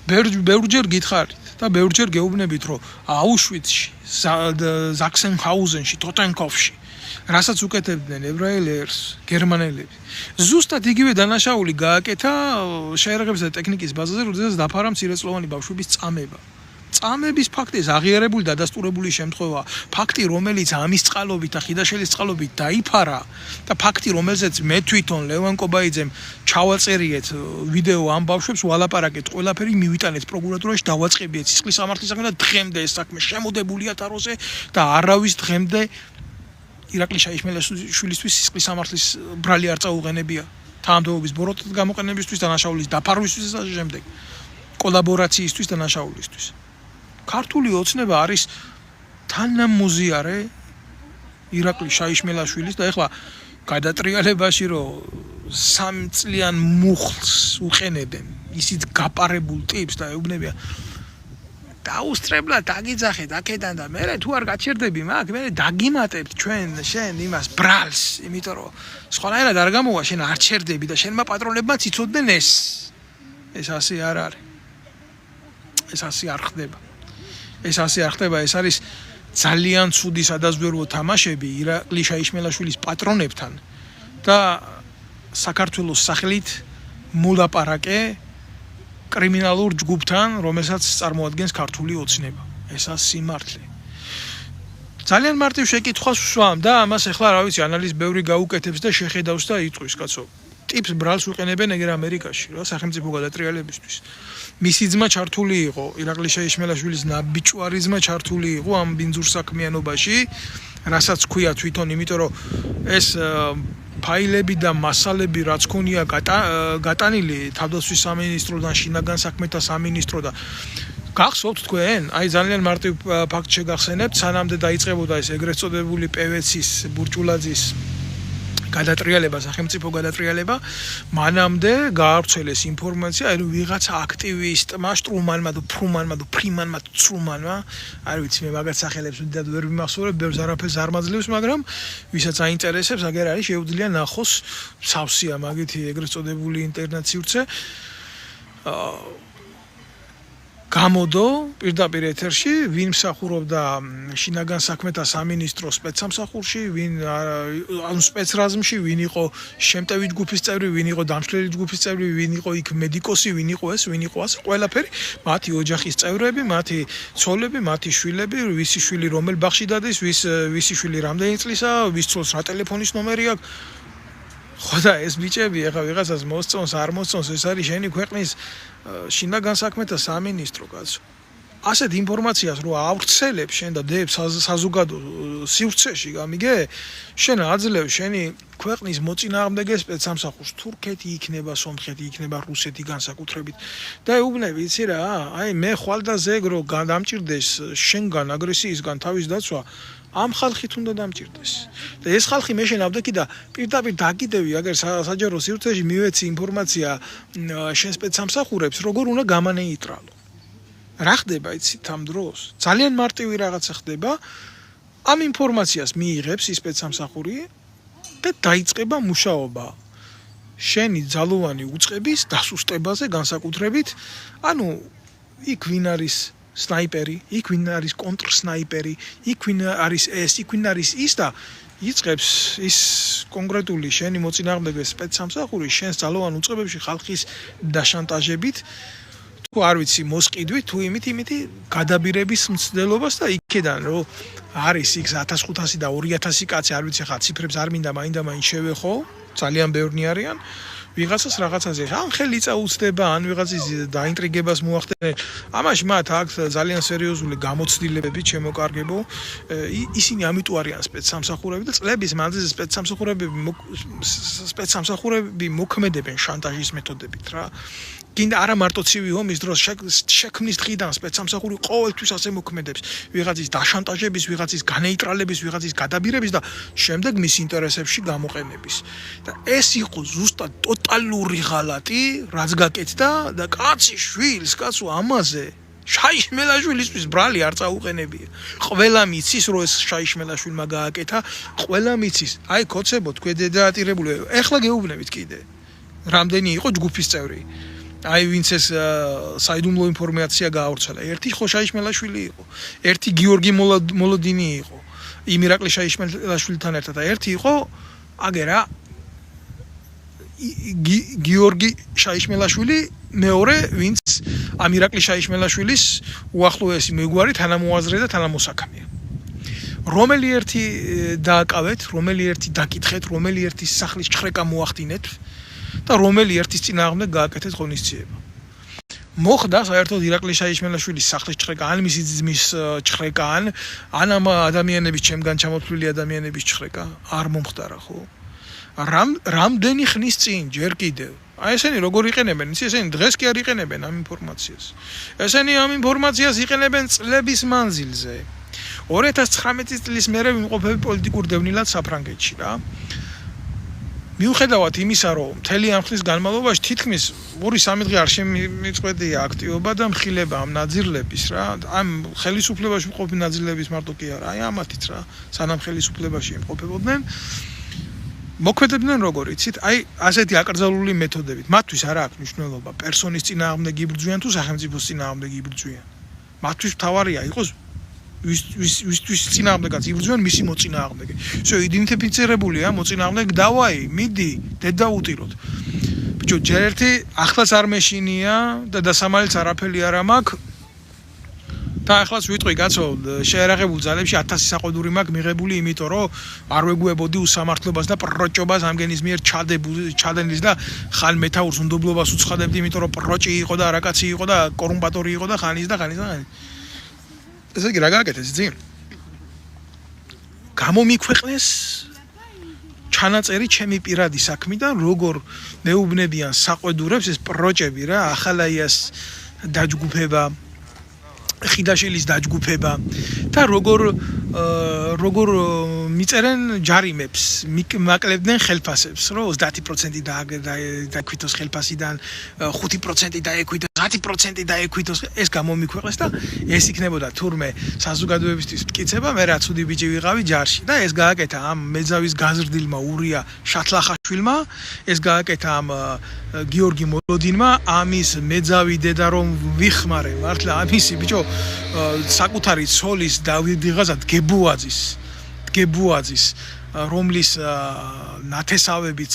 ბევრჯერ გითხარით და ბევრჯერ გეუბნებით, რომ აუშვიცში, ზაქსენჰაუზენში, ტოტენკოფში, რასაც უკეთებდნენ ებრაელებს, გერმანელები. ზუსტად იგივე დანაშაული გააკეთა შეერაღების და ტექნიკის ბაზაზე, როდესაც დაფარა მცირეწლოვანი ბავშვების წამება. წამების ფაქტი აღიარებული და დადასტურებული შემთხვევა, ფაქტი რომელიც ამის წყალობით და ხიდაშელის წყალობით დაიფარა და ფაქტი რომელზეც მე თვითონ ლევან კობაიძემ ჩავაწერიეთ ვიდეო ამ ბავშვებს ვალაპარაკეთ, ყველაფერი მივიტანეთ პროკურატურაში, დავაწყებიეთ სისხლის სამართლის საქმე და დღემდე ეს საქმე შემოდებულია თაროზე და არავის დღემდე ირაკლი შაიშმელაშვილისთვის სისხლის სამართლის ბრალი არ წაუღენებია თანამდებობის ბოროტად გამოყენებისთვის და დანაშაულის დაფარვისთვის და შემდეგ კოლაბორაციისთვის და დანაშაულისთვის. ქართული ოცნება არის თანამოზიარე ირაკლი შაიშმელაშვილის და ეხლა გადატრიალებაში რომ 3 წლიან მუხლს უყენებენ ისიც გაპარებულ ტიპს და ეუბნებიან დაუსწრებლად დაგიძახეთ აქედან და მე თუ არ გაჩერდები მაგ მე დაგიმატებთ შენ იმას ბრალს, იმიტომ რომ სხვანაირად არ გამოვა, შენ არ ჩერდები და შენმა პატრონებმაც იცოდნენ ეს ასე არ არის. ეს ასე არ ხდება. ეს ასე არ ხდება, ეს არის ძალიან ცუდი სადაზვერვო თამაშები ირაკლი შაიშმელაშვილის პატრონებთან და საქართველოს სახელით მოლაპარაკე კრიმინალურ ჯგუფთან, რომელსაც წარმოადგენს ქართული ოცნება. ესა სიმართლე. ძალიან მარტივ შეკითხვას ვსვამ და ამას ახლა რა ვიცი, ანალიზ ბევრი გაუკეთებს და შეხედავს და იტყვის, კაცო. ტიპს ბრალს უყენებენ ეგერ ამერიკაში, რა, სახელმწიფო გადატრიალებისთვის. მისი ძმა ჩართული იყო, ირაკლი შაიშმელაშვილის ნაბიჭვარი ძმა ჩართული იყო ამ ბინძურ საქმიანობაში, რასაც ქვია თვითონ, იმიტომ რომ ეს ფაილები და მასალები რაც ქონია გატანილი თავდაცვის სამინისტროდან, შინაგან საქმეთა სამინისტროდან. გახსოვთ თქვენ? აი ძალიან მარტივ ფაქტს შეგახსენებთ, სანამდე დაიწყებოდა ეს ეგრეთ წოდებული პევეცის ბურჭულაძის გადატრიალება, სახელმწიფო გადატრიალება, მანამდე გაავრცელეს ინფორმაცია, რომ ვიღაცა აქტივისტმა, შტრუმანმა და ფრიმანმა, ცრუმანმა, არ ვიცი მე მაგათ სახელებს ვიდად ვერ ვიმახსოვრებ, ბევრს არაფერს არ მაძლევს, მაგრამ ვისაც აინტერესებს, აგერ არის შეუძლია ნახოს სავსეა მაგითი ეგრეთ წოდებული ინტერნეტ სივრცე. გამოდო პირდაპირ ეთერში, ვინ მსახურობდა შინაგან საქმეთა სამინისტროს სპეცსამსახურში, ვინ ანუ სპეცრაზმში, ვინ იყო შემტევი ჯგუფის წევრი, ვინ იყო დამშლელი ჯგუფის წევრი, ვინ იყო იქ მედიკოსი, ვინ იყო ეს, ვინ იყო ასე, ყველაფერი, მათი ოჯახის წევრები, მათი ცოლები, მათი შვილები, ვისი შვილი რომელ ბაღში დადის, ვისი შვილი რამდენი წლისაა, ვის ცოლს რა ტელეფონის ნომერი აქვს. ხო და ეს ბიჭები ეხლა ვიღაცას მოსწონს, არ მოსწონს, ეს არის შენი ქვეყნის შინაგან საქმეთა სამინისტრო, კაცო. ასეთ ინფორმაციას რო ავრცელებ შენ და დებ საზოგადო სივრცეში, გამიგე? შენ აძლევ შენი ქვეყნის მოწინააღმდეგე სპეცსამსახურს, თურქეთი იქნება, სომხეთი იქნება, რუსეთი განსაკუთრებით. და ეუბნები, იცი რა, აი მე ხვალდაზე ეგ რო დამჭირდეს შენგან აგრესიისგან თავის დაცვა, ამ ხალხით უნდა დამჭირდეს. და ეს ხალხი მე შენ ავდექი და პირდაპირ დაგიდევი, აგერ საჯარო სივრცეში მივეცი ინფორმაცია შენ სპეცსამსახურებს, როგორ უნდა გამანეიტრალო. რა ხდება იცით ამ დროს? ძალიან მარტივი რაღაცა ხდება. ამ ინფორმაციას მიიღებს ის სპეცსამსახური და დაიწყება მუშაობა შენი ძალოვანი უწყების დასუსტებაზე განსაკუთრებით. ანუ იქ ვინ არის სნაიპერი, იქ ვინ არის კონტრსნაიპერი, იქ ვინ არის ეს, იქ ვინ არის ის და იწყებს ის კონკრეტული შენი მოწინააღმდეგე სპეცსამსახური შენს ძალოვან უწყებებში ხალხის დაშანტაჟებით, თუ არ ვიცი, მოსყიდვით, თუ იმით გადაბირების მცდელობას და იქედან რომ არის იქ 1500 და 2000 კაცი, არ ვიცი ხა ციფრებს არ მინდა მაინდა შევეხო, ძალიან ბევრნი არიან. ვიღაცას რაღაცაზე ან ხელი წაუწდება ან ვიღაცის დაინტრიგებას მოახდენენ ამაში მათ აქვს ძალიან სერიოზული გამოცდილებები ჩემოკარგებო ისინი ამიტომ არიან სპეცსამსახურები და წლების მანძილზე სპეცსამსახურები მოქმედებენ შანტაჟის მეთოდებით რა კიდე არა მარტო ცივი ომის დროს შექმნის დღიდან სპეცსამსახური ყოველთვის ასე მოქმედებს ვიღაცის დაშანტაჟების ვიღაცის განეიტრალების ვიღაცის გადაბირების და შემდეგ მის ინტერესებში გამოყენების და ეს იყო ზუსტად ტოტალური ღალატი რაც გაკეთდა და კაცი შვილს კაცო ამაზე შაიშმელაშვილისთვის ბრალი არ წაუყენებია ყველა მიცის რომ ეს შაიშმელაშვილმა გააკეთა ყველა მიცის აი კოცებო თქვენ დედაატირებული ეხლა გეუბნებით კიდე რამდენი იყო ჯგუფის წევრი აი ვინც ეს საიდუმლო ინფორმაცია გაავრცელა ერთი ხო შაიშმელაშვილი იყო ერთი გიორგი მოლოდინი იყო იმირაკლი შაიშმელაშვილთან ერთად და ერთი იყო აგერა გიორგი შაიშმელაშვილი მეორე ვინც ამირაკლი შაიშმელაშვილის უახლოესი მეგვარი თანამოაზრე და თანამოსაქმეა რომელი ერთი დააკავეთ რომელი ერთი დაკითხეთ რომელი ერთი სახლის ჩხრეკა მოახდინეთ და რომელი ერთის წინააღმდეგ გააკეთეთ ღონისძიება. მოხდა საერთოდ ირაკლი შაიშმელაშვილის სახლის ჩხრეკა, ან მისი ძმის ჩხრეკა, ან ამ ადამიანების ჩემგან ჩამოთვლილი ადამიანების ჩხრეკა არ მომხდარა ხო? რამდენი ხნის წინ ჯერ კიდევ. აი ესენი როგორ იყენებენ? ესენი დღეს კი არ იყენებენ ამ ინფორმაციას. ესენი ამ ინფორმაციას იყენებენ წლების მანძილზე. 2019 წლის მერე ვიმყოფები პოლიტიკურ დევნილად საფრანგეთში რა. მიუხედავად იმისა, რომ მთელი ამ ხნის განმავლობაში თითქმის 2-3 დღე არ შემიწყვეტია აქტივობა და მხილება ამ ნაძირლების რა, ამ ხელისუფლებაში მყოფი ნაძირლების მარტო კი არა, აი ამათიც რა, სანამ ხელისუფლებაში იმყოფებოდნენ, მოქმედებდნენ როგორ იცით, აი ასეთი აკრძალული მეთოდებით. მათთვის არა აქვს მნიშვნელობა პერსონის წინააღმდეგ იბრძვიან თუ სახელმწიფოს წინააღმდეგ იბრძვიან. მათთვის მთავარია იყოს ვისთვის წინააღმდეგაც იბრძვიან მისი მოწინააღმდეგე. ისე იდენტიფიცირებულია მოწინააღმდეგე დავაი, მიდი, დედაუტიროთ. ბიჭო, ჯერ ერთი ახლაც არ მეშინია და დასამალიც არაფერი არ მაქვს. და ახლაც ვიტყვი კაცო, შეერაღებულ ძალებში 1000 საყოდური მაქვს მიღებული, იმიტომ რომ არ ვეგუებოდი უსამართლობას და პროჭობას ამგენის მიერ ჩადენის და ხან მეთაურს უნდობლობას უცხადებდი, იმიტომ რომ პროჭი იყო და არაკაცი იყო და კორუმპატორი იყო და ხანის და ხანის. ესე იგი რა გააკეთეს ძიმ? გამომიქვეყნეს ჩანაწერი ჩემი პირადი საქმიდან, როგორ მეუბნებიან საყვედურებს ეს პროჭები რა, ახალაიას დაჯგუფება, ხიდაშილის დაჯგუფება და როგორ მიწერენ ჯარიმებს, მაკლებდნენ ხელფასებს, რომ 30% დაექვითოს ხელფასიდან, 5% დაექვითოს, 10% დაექვითოს, ეს გამომიქვეყნეს და ეს იქნებოდა თურმე საზოგადოებისთვის მტკიცება, მე რა ცუდი ბიჭი ვიყავი ჯარში და ეს გააკეთა ამ მეძავის გაზრდილმა ურია შათლახაშვილმა, ეს გააკეთა ამ გიორგი მოლოდინმა, ამის მეძავი დედა რომ ვიხმარე, მართლა ამისი ბიჭო საკუთარი ცოლის დავიღაზა დგებუაძის რომლის ნათესავებიც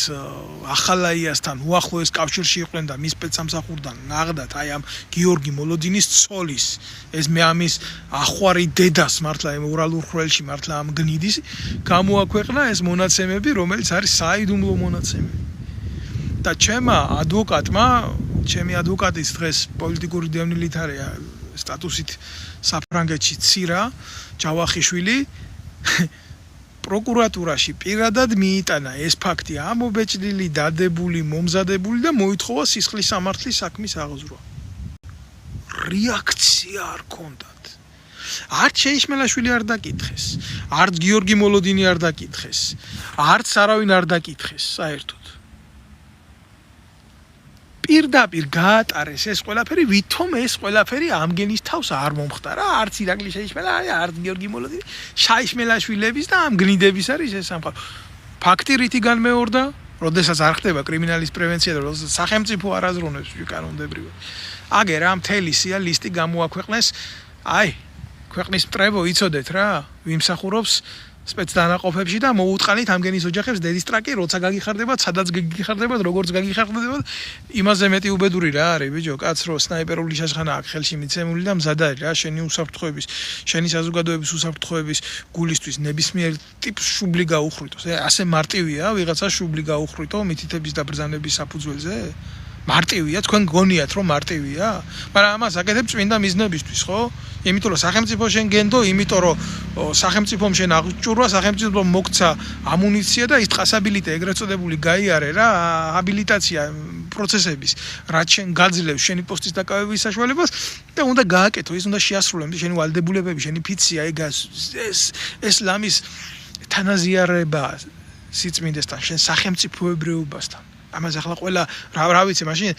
ახალაიასთან უახლოეს კავშირში იყვნენ და მის სპეცსამსახურიდან ნაღდათ აი ამ გიორგი მოლოდინის ცოლის ეს მე ამის ახვარი დედას მართლა მორალურ ხრელში მართლა ამ გნიდის გამოაქვეყნა ეს მონაცემები რომელიც არის საიდუმლო მონაცემები და ჩემი ადვოკატის დღეს პოლიტიკური დევნილით არის სტატუსით საფრანგეთში ცირა ჯავახიშვილი პროკურატურაში პირადად მიიტანა ეს ფაქტი ამობეჭდილი, დადებული, მომზადებული და მოითხოვა სისხლის სამართლის საქმის აღზრვა. რეაქცია არ ჰქონდათ. არც შეიშმელაშვილი არ დაკითხეს, არც გიორგი მოლოდინი არ დაკითხეს, არც არავინ არ დაკითხეს საერთოდ. პირდაპირ გაატარეს ეს ყველაფერი, ვითომ ეს ყველაფერი ამგენის თავს არ მომხდარა, არც ირაკლი შეიშმელა, არც გიორგი მოლოდინი, შაიშმელაშვილების და ამ გნიდების არის ეს სამყარო. ფაქტი რითი განმეორდა, როდესაც არ ხდება კრიმინალის პრევენცია და როდესაც სახელმწიფო არ აზროვნებს კანონდებრივად. აგერ ამ მთელი სია ლისტი გამოაქვეყნეს, აი, ქვეყნის მტრებო იცოდეთ რა, ვიმსახურობს სპეცდანაყოფებში და მოუწყალით ამგენის ოჯახებს დედის ტრაკი, როცა გაგიხარდებათ, სადაც გაგიხარდებათ, როგორც გაგიხარდებათ, იმაზე მეტი უბედური რა არის, ბიჭო, კაც რო სნაიპერული შაშხანა აქვს ხელში მიცემული და მზად არის რა, შენი უსაფრთხოების, შენი საზოგადოების უსაფრთხოების გულისთვის ნებისმიერ ტიპს შუბლი გაუხრიტოს. ასე მარტივია ვიღაცა შუბლი გაუხრიტო მითითების და ბრძანების საფუძველზე? მარტივია, თქვენ გონიათ რომ მარტივია? მაგრამ ამას აკეთებ წმინდა მიზნებისთვის, ხო? იმიტომ რომ სახელმწიფო შენ გენდო, იმიტომ რომ სახელმწიფომ შენ აღჭურვა, სახელმწიფომ მოგცა ამუნიცია და ის ტყასაბილიტე ეგრეთ წოდებული გაიარე რა, აბილიტაცია პროცესების, რაც შენ გაძლევს შენი პოსტის დაკავების საშუალებას და უნდა გააკეთო, ის უნდა შეასრულო შენი ვალდებულებები, შენი ფიცია, ეს ლამის თანაზიარება სიწმინდესთან, შენ სახელმწიფოებრიობასთან. ამას ახლა ყველა რა ვიცი, მაშინ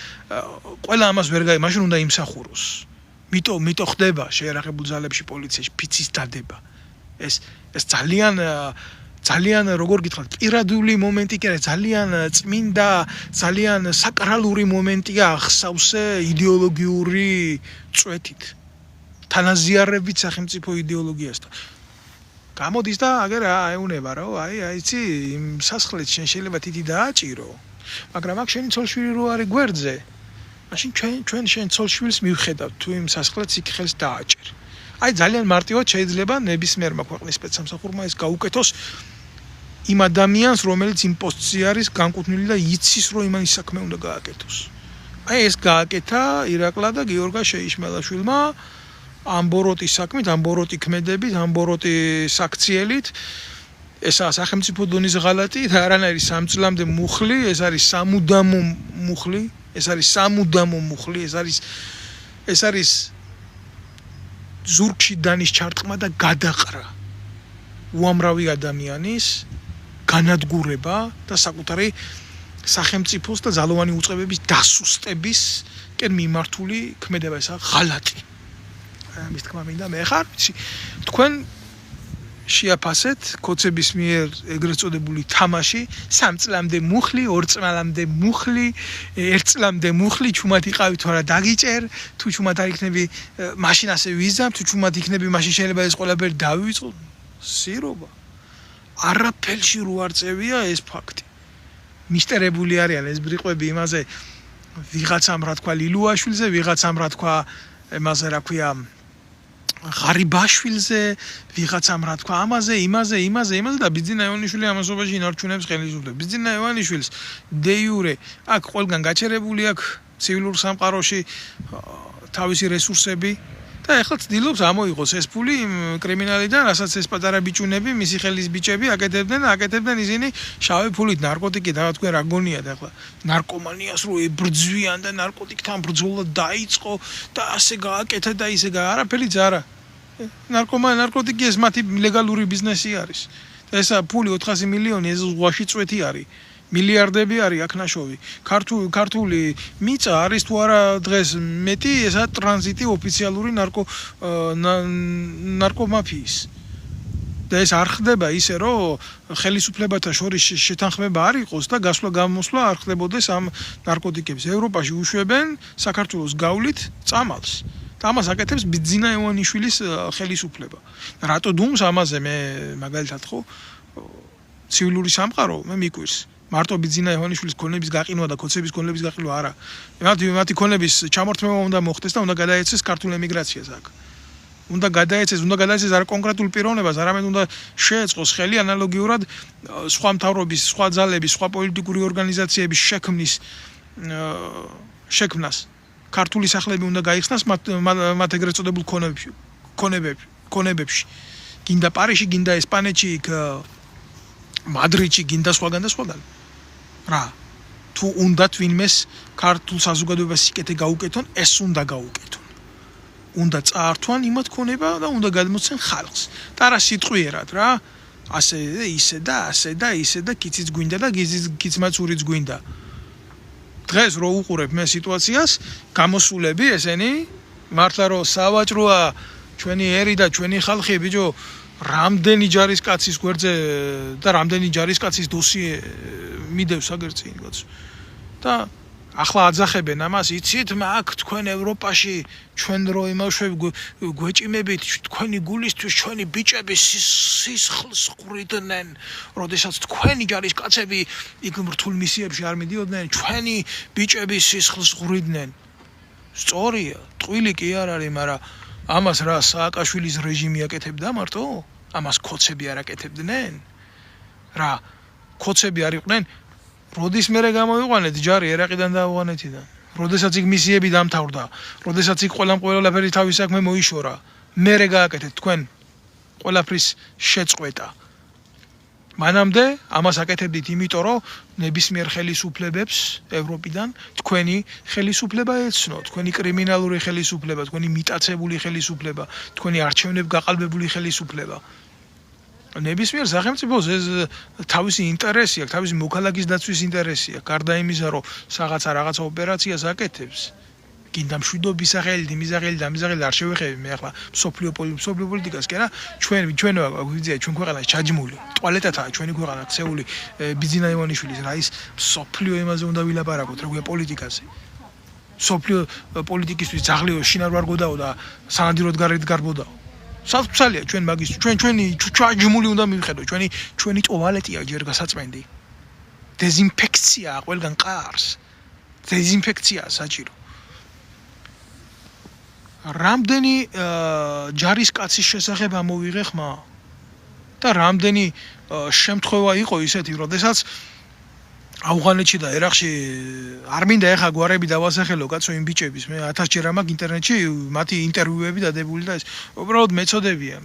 ყველა ამას ვერ გაი, მაშინ უნდა იმსახუროს. მიტო ხდება შეერაღებულ ძალებში პოლიციაში ფიცის დადება. ეს ძალიან როგორ გითხრათ, პირადული მომენტი კი არა, ძალიან წმინდა, ძალიან საკრალური მომენტია ახსავსე იდეოლოგიური წვეთით. თანაზიარებით სახელმწიფო იდეოლოგიასთან. გამოდის და აგერ აეუნება რა, იცი, იმ სასახლეში შენ შეიძლება თითი დააჭირო. მაგრამ აქ შენი ცოლშვილი რო არის გვერდზე, მაშინ ჩვენ შენ ცოლშვილს მივხედავთ თუ იმ სასახლეც იქ ხელს დააჭერ. ძალიან მარტივად შეიძლება ნებისმიერმა ქვეყნის სპეცსამსახურმა ეს გაუკეთოს იმ ადამიანს, რომელიც იმ პოსტზე არის განკუთვნილი და იცის რომ იმან ის საქმე უნდა გააკეთოს. ეს გააკეთა ირაკლა და გიორგა შეიშმელაშვილმა ამ ბოროტის საქმით, ამ ბოროტი ქმედებით, ამ ბოროტი საქციელით. ესაა სახელმწიფო დონის ღალატი და არანაირი სამწლამდე მუხლი, ეს არის სამუდამო მუხლი, ეს არის ზურგში დანის ჩარტყმა და გადაყრა უამრავი ადამიანის განადგურება და საკუთარი სახელმწიფოს და ძალოვანი უწყებების დასუსტებისკენ მიმართული ქმედება, ესაა ღალატი. ამის თქმა მინდა მე ხარ, თქვენ შეაფასეთ კოცების მიერ ეგრეთ წოდებული თამაში, 3 წლამდე მუხლი, 2 წლამდე მუხლი, 1 წლამდე მუხლი, ჩუმად იყავით თუ არა დაგიჭერ, თუ ჩუმად არ იქნები, მაშინ ასე ვიზამ, თუ ჩუმად იქნები, მაშინ შეიძლება ეს ყველაფერი დავიწყო. სირობა. არაფერში რო არ წევია ეს ფაქტი. მისტერებული არიან ეს ბრიყვები იმაზე, ვიღაცამ რა თქვა ლილუაშვილზე, ვიღაცამ რა თქვა იმაზე რა ქვია ღარიბაშვილზე, ვიღაცამ რა თქვა იმაზე და ბიძინა ივანიშვილი ამასობაში ინარჩუნებს ხელისუფლებას. ბიძინა ივანიშვილს დე იურე აქ ყველგან გაჩერებული აქვს ცივილურ სამყაროში თავისი რესურსები და ეხლა ცდილობს ამოიღოს ეს ფული კრიმინალიდან, რასაც ეს პატარა ბიჭუნები, მისი ხელის ბიჭები აკეთებდნენ ისინი შავი ფულით ნარკოტიკი და თქვენ რა გონიათ ახლა ნარკომანიას რო ებრძვიან და ნარკოტიკთან ბრძოლა დაიწყო და ასე გააკეთა და ისე არაფერი ძარა. ნარკოტიკი ეს მათი ლეგალური ბიზნესი არის. და ესა ფული 400 მილიონი ეს ზღვაში წვეთი არის. მილიარდები არის აქ ნაშოვი. ქართული მიწა არის თუ არა დღეს მეტი, ესა ტრანზიტი ოფიციალური ნარკომაფიის. და ეს არ ხდება ისე რომ ხელისუფლებათა შორის შეთანხმება არ იყოს და გასვლა-გამოსვლა არ ხდებოდეს ამ ნარკოტიკების. ევროპაში უშვებენ საქართველოს გავლით წამალს. და ამას აკეთებს ბიძინა ივანიშვილის ხელისუფლება. რატო დუმს ამაზე მე მაგალითად ხო ცივილური სამყარო მე მიკვირს. მარტო ბიძინა ივანიშვილის ქონების გაყინვა და კოცების ქონების გაყინვა არა. მათი ქონების ჩამორთმევა უნდა მოხდეს და უნდა გადაეცეს ქართულ ემიგრაციას აქ. უნდა გადაეცეს არა კონკრეტულ პიროვნებას, არამედ უნდა შეეწყოს ხელი ანალოგიურად სხვა მთავრობის, სხვა ძალების, სხვა პოლიტიკური ორგანიზაციების შექმნას. ქართული სახლები უნდა გაიხსნას მათ ეგრეთ წოდებულ ქონებებში. გინდა პარიზში, გინდა ესპანეთში, მადრიდში, გინდა სხვაგან და სხვაგან. რა, თუ უნდათ ვინმეს ქართულ საზოგადოებას სიკეთე გაუკეთონ, ეს უნდა გაუკეთონ. უნდა წაართვან იმათ ქონება და უნდა გადმოცენ ხალხს. და რა სიტყვიერად რა, ასე ისე და კიციც გვინდა და კიცმაც ურიც გვინდა. დღეს რო უყურებ მე სიტუაციას, გამოსულები ესენი მართლა რომ სავაჭროა ჩვენი ერი და ჩვენი ხალხი ბიჭო, რამდენი ჯარისკაცის გვერდზე და რამდენი ჯარისკაცის დოსიე მიდევს აგერ წინ გაც. და ახლა აძახებენ ამას, იცით, მაგ თქვენ ევროპაში ჩვენ რო იმავშვები გვეჭიმებით თქვენი გულისთვის ჩვენი ბიჭები სისხლს ყრიდნენ, როდესაც თქვენი ჯარისკაცები იქ რთულ მისიებში არ მიდიოდნენ, ჩვენი ბიჭები სისხლს ყრიდნენ. სწორია, ტყვილი კი არ არის, მაგრამ ამას რა სააკაშვილის რეჟიმი აკეთებდა მარტო? ამას ქოცები არ აკეთებდნენ? რა ქოცები არ იყვნენ? როდის მერე გამოიყვანეთ ჯარი ერაყიდან და ავღანეთიდან? როდესაც იქ მისიები დამთავრდა, როდესაც იქ ყველაფერი თავის საქმე მოიშორა, მერე გააკეთეთ თქვენ ყველაფრის შეწყვეტა. მანამდე ამას აკეთებდით იმიტომ, რომ ნებისმიერ ხელისუფლებებს ევროპიდან თქვენი ხელისუფლება ეცნო, თქვენი კრიმინალური ხელისუფლება, თქვენი მიტაცებული ხელისუფლება, თქვენი არჩევნებ გაყალბებული ხელისუფლება. ნებისმიერ სახელმწიფოს ეს თავისი ინტერესი აქვს, თავისი მოქალაქის დაცვის ინტერესი აქვს, გარდა იმისა, რომ რაღაცა ოპერაციას აკეთებს. გინდა მშვიდობის სახელით, იმის სახელით, ამის სახელით არ შევეხები მე ახლა სოფლიო პოლიტიკას, კი არა, ჩვენ გვიძია ჩვენ ქვეყანაში ჩაჯმული. ტუალეტათაა ჩვენი ქვეყანა ქცეული ბიძინა ივანიშვილის რა ის სოფლიო იმაზე უნდა ვილაპარაკოთ, რა გვია პოლიტიკაზე. სოფლიო პოლიტიკისთვის ძაღლიო შინარ ვარ გოდაო და სანადიროდ გარეთ გარბოდაო. სათვალია ჩვენ მაგის ჩვენი ჩაჯმული უნდა მივხედო, ჩვენი ტუალეტია ჯერ გასაწმენდი. დეზინფექცია ყველგან ყარს. დეზინფექცია საჭირო. რამდენი ჯარისკაცის შესახებ ამოვიღე ხმა და რამდენი შემთხვევა იყო ისეთი, როდესაც ავღანეთში და ერაყში არ მინდა ეხა გვარები დავასახელო კაცო იმ ბიჭების, მე 1000 ჯერ ამაკ ინტერნეტში მათი ინტერვიუები დადებული და ეს უბრალოდ მეწოდებიან.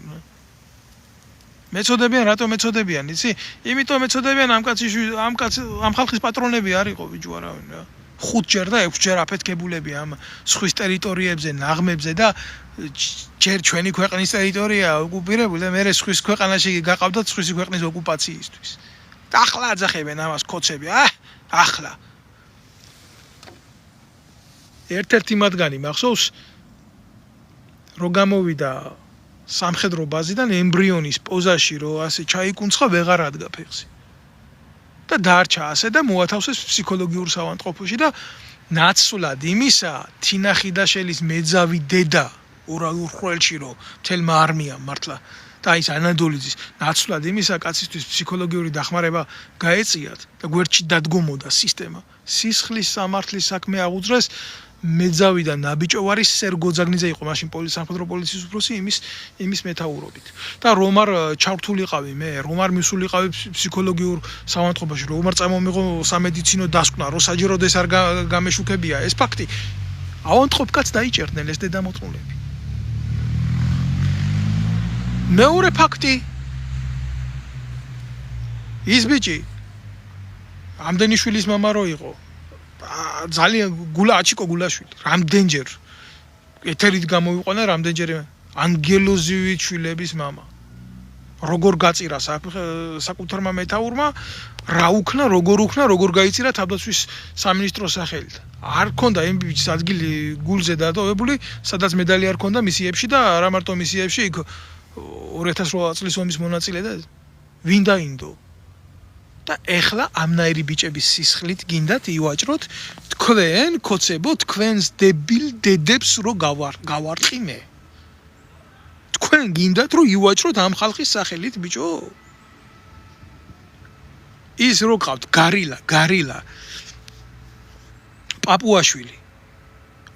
რატომ მეწოდებიან, იცი? იმიტომ მეწოდებიან ამ ხალხის პატრონები არ იყო ბიჭო არავინ რა. 5 ჯერ და 6 ჯერ აფეთქებულები ამ სხვის ტერიტორიებზე, ნაღმებზე და ჯერ ჩვენი ქვეყნის ტერიტორია ოკუპირებული და მე სხვის ქვეყანაში გაყავდათ სხვისი ქვეყნის ოკუპაციისთვის. და ახლა აძახებენ ამას ქოცები, ახლა. ერთ-ერთი მათგანი მახსოვს, რომ გამოვიდა სამხედრო ბაზიდან ემბრიონის პოზაში, რომ ასე ჩაიკუნცხა ვეღარ ადგა ფეხზე. და დაარჩა ასე და მოათავსეს ფსიქოლოგიურ საავადმყოფოში და ნაცვლად იმისა თინა ხიდაშელის მეძავი დედა ორალურხველში რომ თელმა არმიამ მართლა და ის ანადოლიძის ნაცვლად იმისა კაცისთვის ფსიქოლოგიური დახმარება გაეწიათ და გვერდში დადგომოდა სისტემა. სისხლის სამართლის საქმე აღუძრეს მეძავი და ნაბიჭოვარის სერგოძაგნიძე იყო მაშინ სამხედრო პოლიციის უფროსი იმის მეთაურობით. და რომ არ ჩართულიყავი მე, რომ არ მისულიყავი ფსიქოლოგიურ საავადმყოფოში, რომ არ წამომიღო სამედიცინო დასკვნა, რომ საჯეროდეს არ გამეშუქებია ეს ფაქტი. ავადმყოფკაც დაიჭერდნენ ეს დედამოწმულები. მეორე ფაქტი ის ბიჭი ამდენი შვილის მამა რო იყო ძალიან აჩიკო გულაშვილი რამდენჯერ ეთერით გამოვიყვანა რამდენჯერ ანგელოზივი შვილების მამა როგორ გაწირა საკუთარმა მეთაურმა რა უქნა როგორ გაიწირა თავდაცვის სამინისტროს სახელით არ ქონდა იმ ბიჭის ადგილი გულზე დატოვებული სადაც მედალი არ ქონდა მისიებში და არა მარტო მისიებში იქ 2008 წლის ომის მონაწილე და ვინ დაინდო და ეხლა ამნაირი ბიჭების სისხლით გინდათ ივაჭროთ თქვენ ქოცებო თქვენს დებილ დედებს რო გავარტყი მე თქვენ გინდათ რომ ივაჭროთ ამ ხალხის სახელით ბიჭო ის რო ყავთ გარილა პაპუაშვილი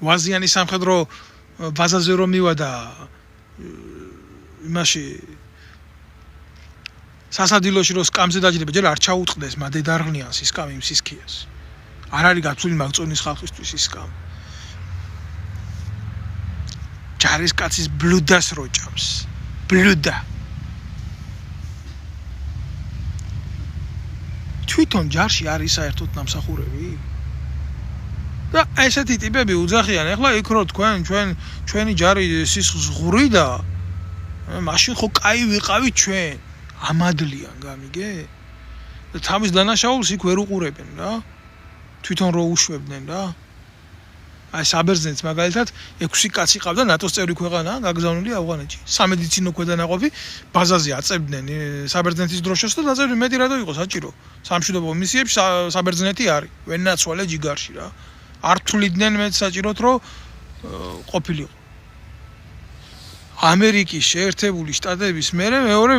ვაზიანის სამხედრო ბაზაზე რომ მივადა იმაში სასადილოში რო სკამზე დაჯდება ჯერ არ ჩაუწყდეს მადედარღნიანს ის სკამი სისქიას არ არის გაცვლილი მაგწონის ხალხისთვის ის სკამ ჯარისკაცის ბლუდას როჭამს ბლუდა თვითონ ჯარში არის საერთოდ ნამსახურები და ესეთი ტიპები უძახიან ეხლა იქ რო თქვენ ჩვენი ჯარი სისხლს ღვრიდა მაშინ ხო კაი ვიყავით ჩვენ ამადლიან გამიგე და თავის დანაშაულს იქ ვერ უყურებენ რა თვითონ რო უშვებდნენ რა აი საბერძნეთს მაგალითად 6 კაცი ყავდა ნატოს წევრი ქვეყანაა გაგზავნილი ავღანეთში სამედიცინო ქვედანაყოფი ბაზაზე აწევდნენ საბერძნეთის დროშას და დაწერდნენ მეტი რადო იყო საჭირო სამშვიდობო მისიებში საბერძნეთი არის ვენაცვალე ჯიგარში რა არ თuliდნენ მე საჭიროდ რომ ყოფილიყო ამერიკის შეერთებული შტატების მეორე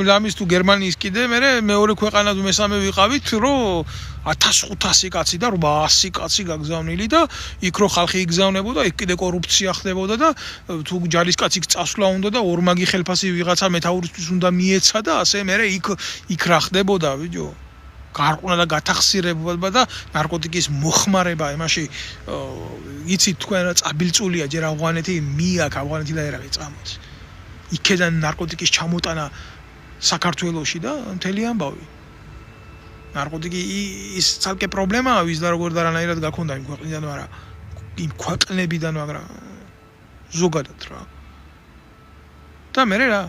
ლამის თუ გერმანიის კიდე მეორე ქვეყანა თუ მესამე ვიყავით რომ 1500 კაცი და 800 კაცი გაგზავნილი და იქ რო ხალხი იგზავნებოდა იქ კიდე კორუფცია ხდებოდა და თუ ჯარისკაცი წასვლა უნდა და ორმაგი ხელფასი ვიღაცა მეთაურისთვის უნდა მიეცა და ასე იქ რა ხდებოდა ბიჭო გარყუნა და გათახსირება და ნარკოტიკის მოხმარება იმაში იცით თქვენ რა წაბილწულია ჯერ ავღანეთი მიაქ ავღანეთი და ერაყი წამოც იქედან ნარკოტიკის ჩამოტანა საქართველოში და მთელი ამბავი ნარკოტიკი ის ცალკე პრობლემაა ვის და როგორ და რანაირად გაქონდა იმ ქვეყნიდან მაგრამ იმ ქვეყნებიდან მაგრამ ზოგადად რა და მე რა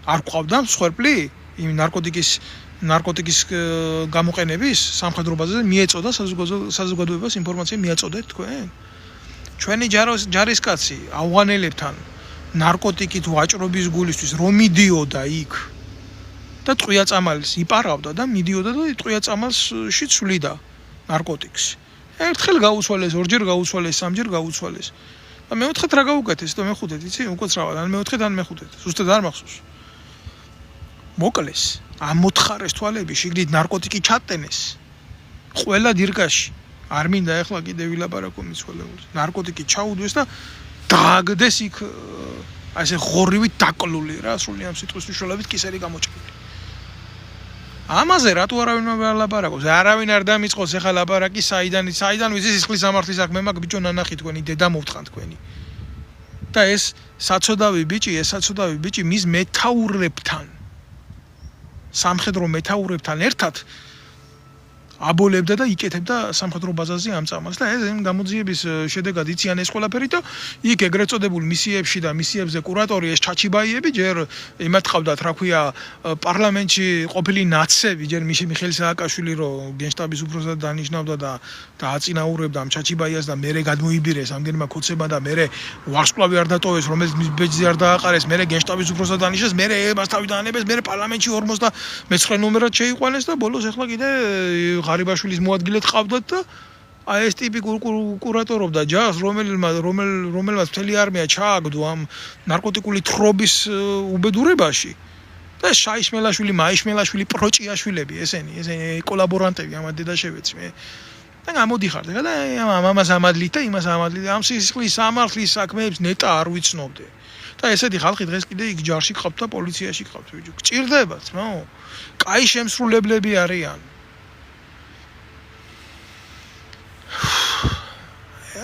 არ ყავდა მსხვერპლი იმ ნარკოტიკის გამოყენების სამხედრო ბაზაზე მიეწოდა საზოგადოებას ინფორმაცია მიაწოდეთ თქვენ ჩვენი ჯარისკაცი ავღანელებთან ნარკოტიკით ვაჭრობის გულისთვის რომ მიდიოდა იქ და ტყვია წამალს იპარავდა და მიდიოდა და ტყვია წამალში ცვლიდა ნარკოტიკს ერთხელ გაუცვალეს ორჯერ გაუცვალეს სამჯერ გაუცვალეს და მეოთხედ რა გაუკეთეს და მეხუთედ იცი უკოცრავად ან მეოთხედ ან მეხუთედ ზუსტად არ მახსოვს მოკლეს ამოთხარეს თვალები შიგნით ნარკოტიკი ჩატენეს ყველა დირკაში არ მინდა ახლა კიდე ვილაპარაკო მიცვალებულს ნარკოტიკი ჩაუდვეს და დააგდეს იქ ასე ღორივით დაკლული რა სრული ამ სიტყვის მნიშვნელობით კისერი გამოჭრილი ამაზე რატო არავინ არ ლაპარაკობს არავინ არ დამიწყოს ახლა ლაპარაკი საიდან ვიცი სისხლის სამართლის საქმე მაგ ბიჭო ნანახი თქვენი დედა მოვთხან თქვენი და ეს საწოდავი ბიჭი მის მეთაურებთან სამხედრო მეთაურებთან ერთად აბოლებდა და იკეთებდა სამხედრო ბაზაზე ამ წამალს და ეს გამოძიების შედეგად იციან ეს ყველაფერი და იქ ეგრეთ წოდებულ მისიებში და მისიებზე კურატორი ეს ჩაჩიბაიები ჯერ იმათ ყავდათ რა ქვია პარლამენტში ყოფილი ნაცები ჯერ მიხეილ სააკაშვილი რომ გენშტაბის უფროსად დანიშნავდა და აწინაურებდა ამ ჩაჩიბაიას და მერე გადმოიბირეს ამგენმა ქოცებმა და მერე ვარსკვლავი არ დატოვეს რომელიც მის ბეჯზე არ დააყარეს მერე გენშტაბის უფროსად დანიშნეს მერე ებას თავი დაანებეს მერე პარლამენტში 59 ნომერად შეიყვანეს და ბოლოს ახლა კიდე ღარიბაშვილის მოადგილედ ყავდათ და აი ეს ტიპი კურატორობდა ჯარს რომელმაც მთელი არმია ჩააგდო ამ ნარკოტიკული თხრობის უბედურებაში და შაიშმელაშვილი მაიშმელაშვილი პროჭიაშვილები ესენი კოლაბორანტები ამ დედაშევეცი მე და გამოდიხართ და ამას ამადლით და იმას ამადლით ამ სისხლის სამართლის საქმეებს ნეტა არ ვიცნობდე და ესეთი ხალხი დღეს კიდე იქ ჯარში ყავთ და პოლიციაში ყავთ ბიჭო გჭირდებათ კაი შემსრულებლები არიან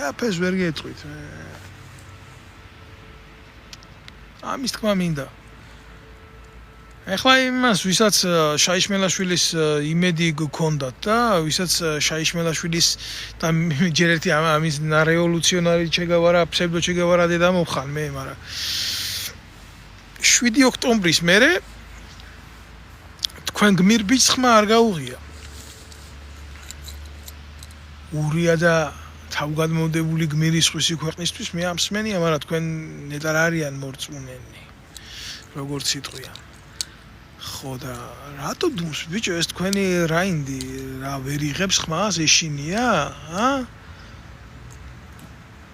აფეს ვერ გეტყვით ამის თქმა მინდა ეხლა იმას ვისაც შაიშმელაშვილის იმედი გქონდათ და ვისაც შაიშმელაშვილის და ჯერ ერთი ამის რევოლუციონარი ჩეგევარა ფსევდო ჩეგევარა დედა მოხან მე მაგრამ 7 ოქტომბრის მერე თქვენ გმირბიჭს ხმა არ გაუღია ურია და თავგადმოვდებული გმირის ხვისი ქვეყნისთვის მე ამ სმენია მაგრამ თქვენ ნეტარ არიან მორწმუნენი როგორც სიტყვია ხო და რატო დუმს ბიჭო ეს თქვენი რაინდი რა ვერ იღებს ხმას ეშინია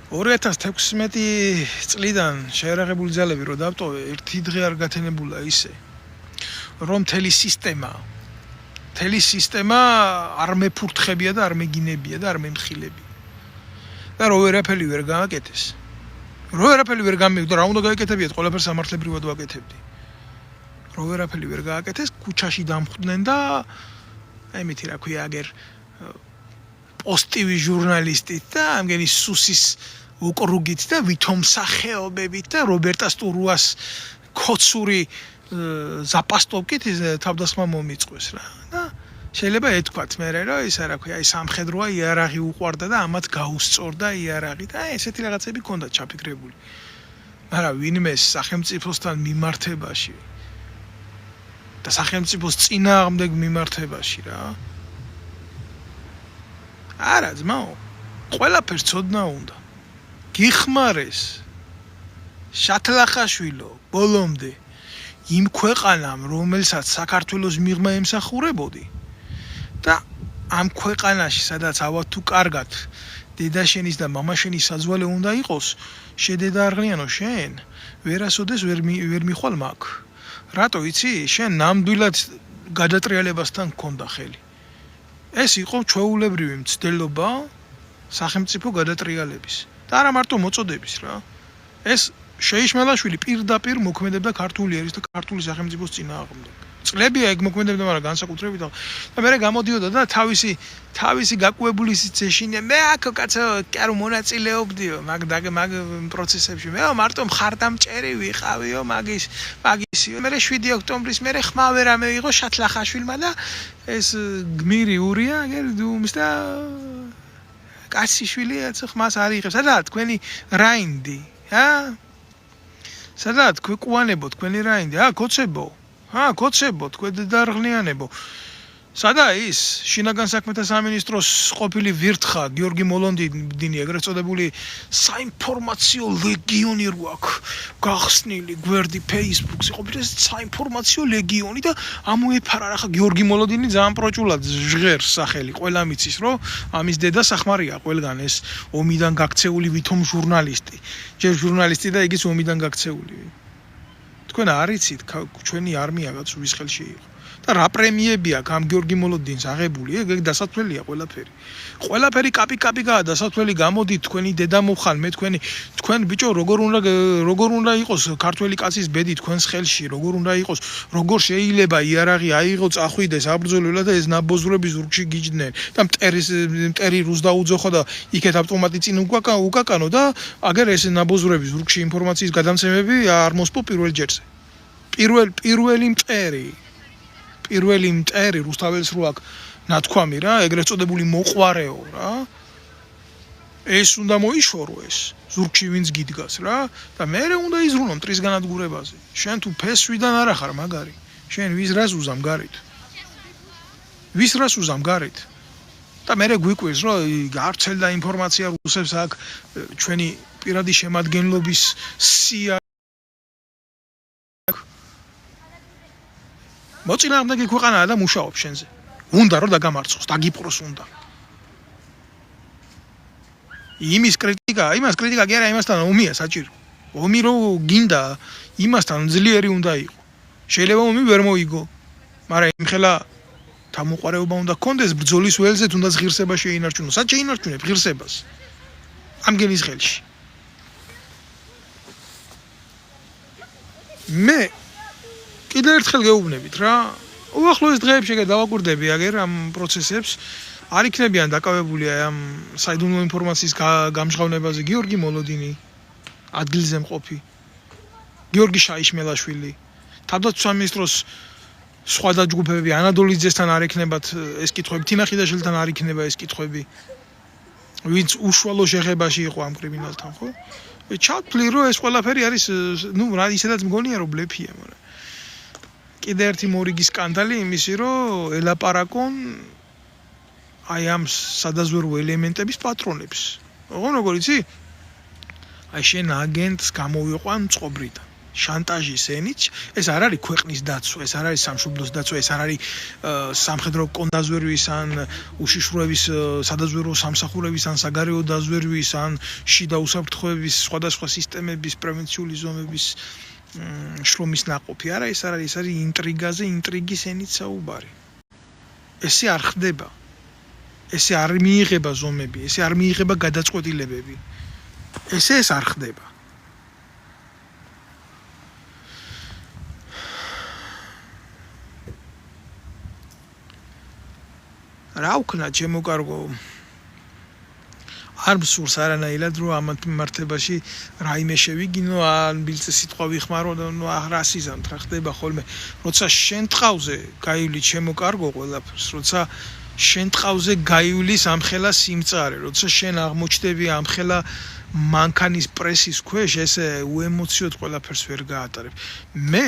2016 წლიდან შეერაღებული ძალები რო დავტოვე ერთი დღე არ გათენებულა ისე რომ მთელი სისტემა არ მეფურთხებია და არ მეგინებია და არ მემხილებია და რო ვერაფერი ვერ გააკეთეს რო ვერაფერი ვერ გამიგდა რა უნდა გააკეთებიათ ყველაფერს სამართლებრივად ვაკეთებდი რო ვერაფერი ვერ გააკეთეს ქუჩაში დამხვდნენ და აი მითი რა ქვია აგერ პოსტივი ჟურნალისტით და ამგენი სუსის უკრუგით და ვითომ სახეობებით და რობერტა სტურუას ქოცური ზაპასტოვკით თავდასხმა მომიწყვეს რა და შეიძლება ეთქვათ მე რომ ისა რა ქვია აი სამხედროა იარაღი უყვარდა და ამათ გაუსწორდა იარაღი და ესეთი რაღაცები ქონდა ჩაფიქრებული მაგრამ ვინმე სახელმწიფოსთან მიმართებაში და სახელმწიფოს წინააღმდეგ მიმართებაში რა არა ძმაო ყველაფერს ცოდნა უნდა გიხმარეს შათლახაშვილო ბოლომდე იმ ქვეყანამ რომელსაც საქართველოს მიღმა ემსახურებოდი და ამ ქვეყანაში სადაც ავად თუ კარგად დედა შენის და მამა შენის საძვალე უნდა იყოს, შედედა არღლიანო შენ, ვერასოდეს ვერ მიხვალ მაგ. რატო იცი? შენ ნამდვილად გადატრიალებასთან გქონდა ხელი. ეს იყო ჩვეულებრივი მცდელობა სახელმწიფო გადატრიალების. და არა მარტო მოწოდების რა. ეს შეიშმელაშვილი პირდაპირ მოქმედებდა ქართული ერის და ქართული სახელმწიფოს წინააღმდეგ. წლებია ეგ მოქმედებდა, მაგრამ განსაკუთრებით და მე გამოდიოდა და თავისი გაკუებული სიცეშინე მე აქ კაცო კი არ მონაწილეობდიო მაგ პროცესებში მე მარტო მხარდამჭერი ვიყავიო მაგისიო მე 7 ოქტომბრის მე ხმავე რამე იყო შათლახაშვილმა და ეს გმირი ურია გერდუმს და კაციშვილი აცო ხმას არ იღებს სადაა თქვენი რაინდი სადაა თქვენ ყუანებო თქვენი რაინდი გოცებო გოცებო თქვენ დარღლიანებო სადაა ის შინაგან საქმეთა სამინისტროს ყოფილი ვირთხა გიორგი მოლონდინი ეგრეთ წოდებული საინფორმაციო ლეგიონი რო აქვს გახსნილი გვერდი Facebook-ზე ყოფილი საინფორმაციო ლეგიონი და ამოეფარა რა ხა გიორგი მოლონდინი ძალიან პროჭულად ჟღერს სახელი ყველა მიცის რომ ამის დედა სახმარია ყველგან ეს ომიდან გაქცეული ვითომ ჟურნალისტი ჯერ ჟურნალისტი და იგიც ომიდან გაქცეული თქვენ არ იცით ჩვენი არმია რაც ვის ხელში იყო და რა პრემიები აქვს ამ გიორგი მოლოდინს აღებული ეგ დასათვლელია ყველაფერი კაპიკაა დასათვლელი გამოდით თქვენი დედა მოხალ მე თქვენ ბიჭო როგორ უნდა იყოს ქართველი კაცის ბედი თქვენს ხელში როგორ უნდა იყოს როგორ შეიძლება იარაღი აიღო წახვიდეს აბრძოლებლა და ეს ნაბოზრები ზურგში გიჯდნენ და მტერი რუს დაუძოხა და იქეთ ავტომატი წინ უკაკანო და აგერ ეს ნაბოზრები ზურგში ინფორმაციის გადამცემები არ მოსპო პირველ ჯერზე პირველი მტერი რუსთაველს რო აქ ნათქვამი რა ეგრეთ წოდებული მოყვარეო რა ეს უნდა მოიშორო ეს ზურგში ვინც გიდგას რა და მე უნდა იზრუნო მტრის განადგურებაზე შენ თუ ფესვიდან არ ახარ მაგარი შენ ვის რას უზამ გარეთ და მე გვიკვირს რომ გავრცელდა ინფორმაცია რუსებს აქ ჩვენი პირადი შემადგენლობის სია მოწინააღმდეგე ქვეყანაა და მუშაობს შენზე. უნდა რომ დაგამარცხოს, დაგიპყროს უნდა. იმას კრიტიკა კი არა იმასთან ომია საჭირო. ომი რო გინდა, იმასთან ძლიერი უნდა იყო. შეიძლება ომი ვერ მოიგო, მაგრამ იმხელა თამოყარეობა უნდა გქონდეს ბრძოლის ველზე თუნდაც ღირსება შეინარჩუნოს. სად შეინარჩუნებ ღირსებას? ამგენის ხელში. მე კიდევ ერთხელ გეუბნებით რა უახლოეს დღეებში დავაკვირდები აგერ ამ პროცესებს არ იქნებიან დაკავებული ამ საიდუმლო ინფორმაციის გამჟღავნებაზე გიორგი მოლოდინი ადგილზე მყოფი გიორგი შაიშმელაშვილი თავდაცვის მინისტროს სხვა დაჯგუფებები ანადოლიძესთან არ ექნებათ ეს კითხვები თინახიდაშვილთან არ იქნება ეს კითხვები ვინც უშუალო შეხებაში იყო ამ კრიმინალთან ხო ჩათვლი რომ ეს ყველაფერი არის რა ისედაც მგონია რომ ბლეფია მაგრამ კიდე ერთი მორიგი სკანდალი იმისი რომ ელაპარაკონ აი ამ სადაზვერვო ელემენტების პატრონებს. როგორ იცი? აი შენ აგენტს გამოვიყვან წყობრიდან. შანტაჟის ენით ეს არ არის ქვეყნის დაცვა, ეს არ არის სამშობლოს დაცვა, ეს არ არის სამხედრო კონდაზვერვის ან უშიშროების სადაზვერვო სამსახურების ან საგარეო დაზვერვის ან შიდა უსაფრთხოების სხვადასხვა სისტემების პრევენციული ზომების შრომის ნაყოფი არა ეს არ არის ინტრიგაზე ინტრიგის ენით საუბარი ესე არ ხდება ესე არ მიიღება ზომები ესე არ მიიღება გადაწყვეტილებები ეს არ ხდება რა ვქნა ჩემო კარგო არ მსურს არანაირად რომ ამ მიმართებაში რაიმე შევიგინო ან ბილწე სიტყვა ვიხმარო და ნუ რა სიზამთ რა ხდება ხოლმე როცა შენ ტყავზე გაივლი ჩემო კარგო ყველაფერს როცა შენ ტყავზე გაივლის ამხელა სიმწარე როცა შენ აღმოჩნდები ამხელა მანქანის პრესის ქვეშ ესე უემოციოდ ყველაფერს ვერ გაატარებ მე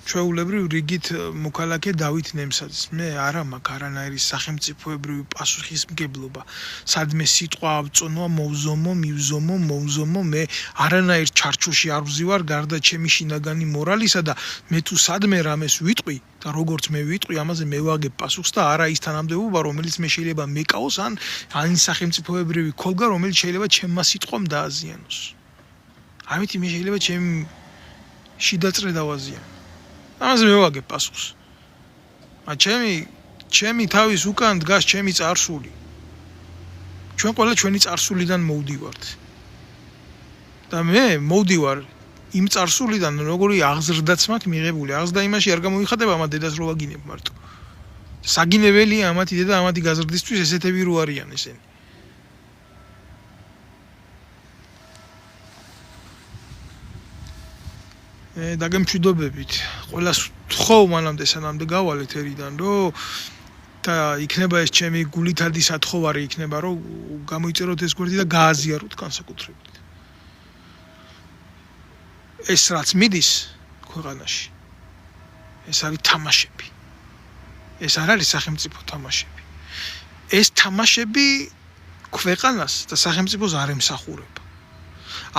ჩვეულებრივ რიგით მოქალაქე დავით ნემსაძის მე არა მაქვს არანაირი სახელმწიფოებრივი პასუხისმგებლობა სადმე სიტყვა ავწონვა მოვზომო მე არანაირ ჩარჩოში არ ვზივარ გარდა ჩემი შინაგანი მორალისა და მე თუ სადმე რამეს ვიტყვი და როგორც მე ვიტყვი ამაზე მე ვაგებ პასუხს და არა ის თანამდებობა რომელიც მე შეიძლება მეკაოს ან სახელმწიფოებრივი ქოლგა რომელიც შეიძლება ჩემმა სიტყვამ დააზიანოს ამით მე შეიძლება ჩემი შიდაწრე დავაზიანო ამაზე მე ვაგებ პასუხს. ჩემი თავის უკან დგას ჩემი წარსული. ჩვენ ყველა ჩვენი წარსულიდან მოვდივართ. და მე მოვდივარ იმ წარსულიდან როგორი აღზრდაც მაქვს მიღებული. აღზრდა იმაში არ გამოიხატება ამ დედას რო ვაგინებ მარტო. საგინებელია ამათი დედა ამათი გაზრდისთვის ესეთები რო არიან ესენი. დაგემშვიდობებით. ყველას ვთხოვ მანამდე სანამდე გავალეთ ერიდან, რომ და იქნება ეს ჩემი გულითადი სათხოვარი იქნება, რომ გამოიწეროთ ეს გვერდი და გააზიაროთ განსაკუთრებით. ეს რაც მიდის ქვეყანაში. ეს არის თამაშები. ეს არ არის სახელმწიფო თამაშები. ეს თამაშები ქვეყანას და სახელმწიფოს არ ემსახურება.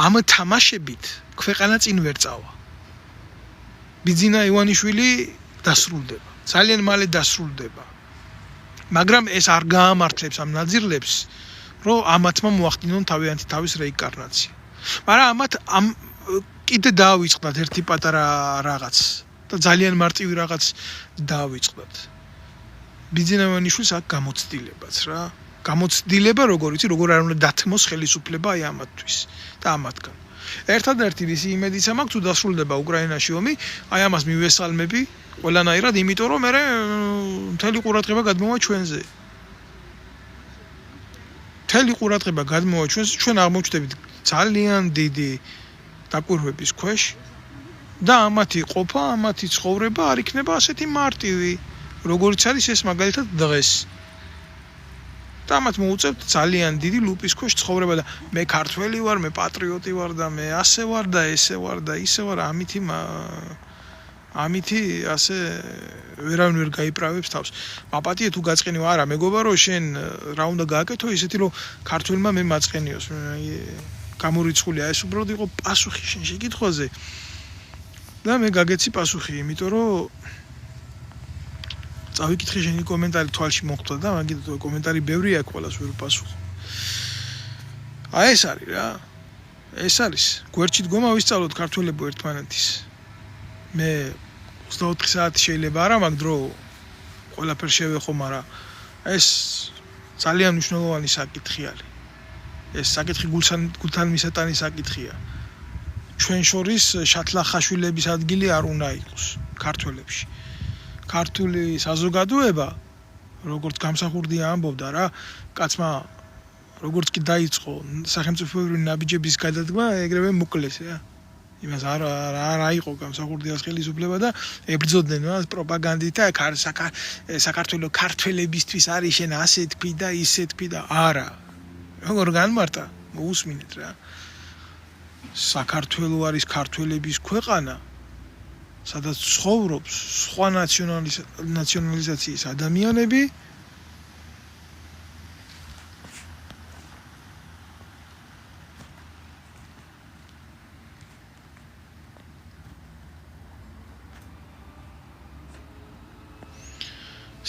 ამ თამაშებით ქვეყანა წინ ვერ წავა. ბიძინა ივანიშვილი დასრულდება. ძალიან მალე დასრულდება. მაგრამ ეს არ გაამართლებს ამ ნაძირლებს, რომ ამათმა მოახდინონ თავიანთი თავის რეინკარნაცია. მაგრამ ამათ კიდე დაავიწყდათ ერთი პატარა რაღაც და ძალიან მარტივი რაღაც დაავიწყდათ. ბიძინა ივანიშვილს აქ გამოცდილებაც რა. გამოცდილება როგორ ვიცი, როგორ არ უნდა დათმოს ხელისუფლება აი ამათთვის და ამათგან. ერთადერთი ისი იმედიცა მაქვს თუ დასრულდება უკრაინაში ომი, აი ამას მივესალმები ყველანაირად, იმიტომ რომ მე მთელი ყურადღება გადმოვა ჩვენზე. მთელი ყურადღება გადმოვა ჩვენზე, ჩვენ აღმოჩნდებით ძალიან დიდი დაკვირვების ქვეშ და ამათი ყოფა, ამათი ცხოვრება არ იქნება ასეთი მარტივი, როგორც არის ეს მაგალითად დღეს. და ამათ მოუწევთ ძალიან დიდი ლუპის ქვეშ ცხოვრება და მე ქართველი ვარ, მე პატრიოტი ვარ და მე ასე ვარ და ესე ვარ და ისე ვარ, ამითი ასე ვერავინ ვერ გაიправებს თავს. მაპატიე თუ გაწყენიო, არა, მეგონა რომ შენ რა უნდა გააკეთო ისეთი რომ ქართველმა მე მაწყენიოს. გამორიცხულია ეს უბრალოდ იყო პასუხი შენ შეკითხვაზე. და მე გაგეცი პასუხი, იმიტომ რომ წავიკითხე შენი კომენტარი თვალში მოხვდა და მაგით კომენტარი ბევრი აქვს ყველას ვერ პასუხო. აი ეს არის რა. ეს არის. გვერდში დგომა ვისწავლოთ ქართველებო ერთმანეთის. მე 24 საათი შეიძლება არა მაგ დრო ყველაფერს შევეხო, მაგრამ ეს ძალიან მნიშვნელოვანი საკითხი არის. ეს საკითხი გულთან მისატანი საკითხია. ჩვენ შორის შათლახაშვილების ადგილი არ უნდა იყოს ქართველებში. ქართული საზოგადოება, როგორც გამსახურდია ამბობდა რა, კაცმა როგორც კი დაიწყო სახელმწიფოებრივი ნაბიჯების გადადგმა, ეგრევე მოკლეს რა. იმას არ აიყო გამსახურდიას ხელისუფლება და ებრძოდნენ მას პროპაგანდით და საქართველოს ქართველებისთვის არის შენ ასე თქვი და ისე თქვი და არა. როგორ განმარტა? მოусმინეთ რა. საქართველოს არის ქართველების ქვეყანა. სადაც ცხოვრობს სხვა ნაციონალიზაციის ადამიანები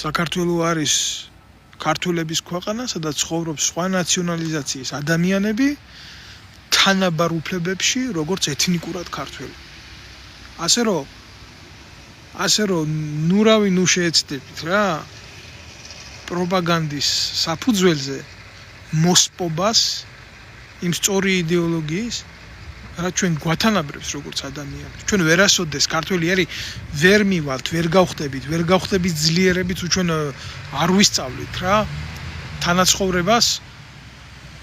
საქართველოს არის ქართველების ქვეყანა, სადაც ცხოვრობს სხვა ნაციონალიზაციის ადამიანები თანაბარ უფლებებში, როგორც ეთნიკურად ქართველი. ასე რომ ნურავი ნუ შეეცდებით რა პროპაგანდის საფუძველზე მოსპობას იმ სწორი იდეოლოგიის რაც ჩვენ გვათანაბრებს როგორც ადამიანები. ჩვენ ვერასოდეს ქართველი არის ვერ მივალთ, ვერ გავხდებით ძლიერებით თუ ჩვენ არ ვისწავლით რა თანაცხოვრებას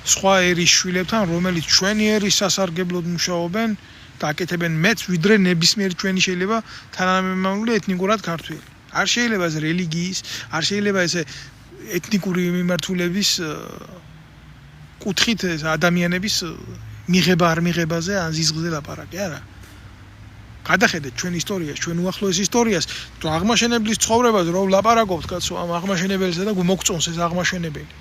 სხვა ერის შვილებთან, რომელიც ჩვენი ერის სასარგებლოდ მუშაობენ და აკეთებენ მეც ვიდრე ნებისმიერი ჩვენი შეიძლება თანამემამულე ეთნიკურად ქართველი. არ შეიძლება ეს რელიგიის, არ შეიძლება ეს ეთნიკური მიმართულების კუთხით ეს ადამიანების მიღება არ მიღებაზე ან ზიზღზე ლაპარაკი არა. გადახედეთ ჩვენ ისტორიას, ჩვენ უახლოეს ისტორიას, თუ აღმაშენებლის ცხოვრებას რო ვლაპარაკობთ, კაცო, ამ აღმაშენებელსა და მოგწონს ეს აღმაშენებელი.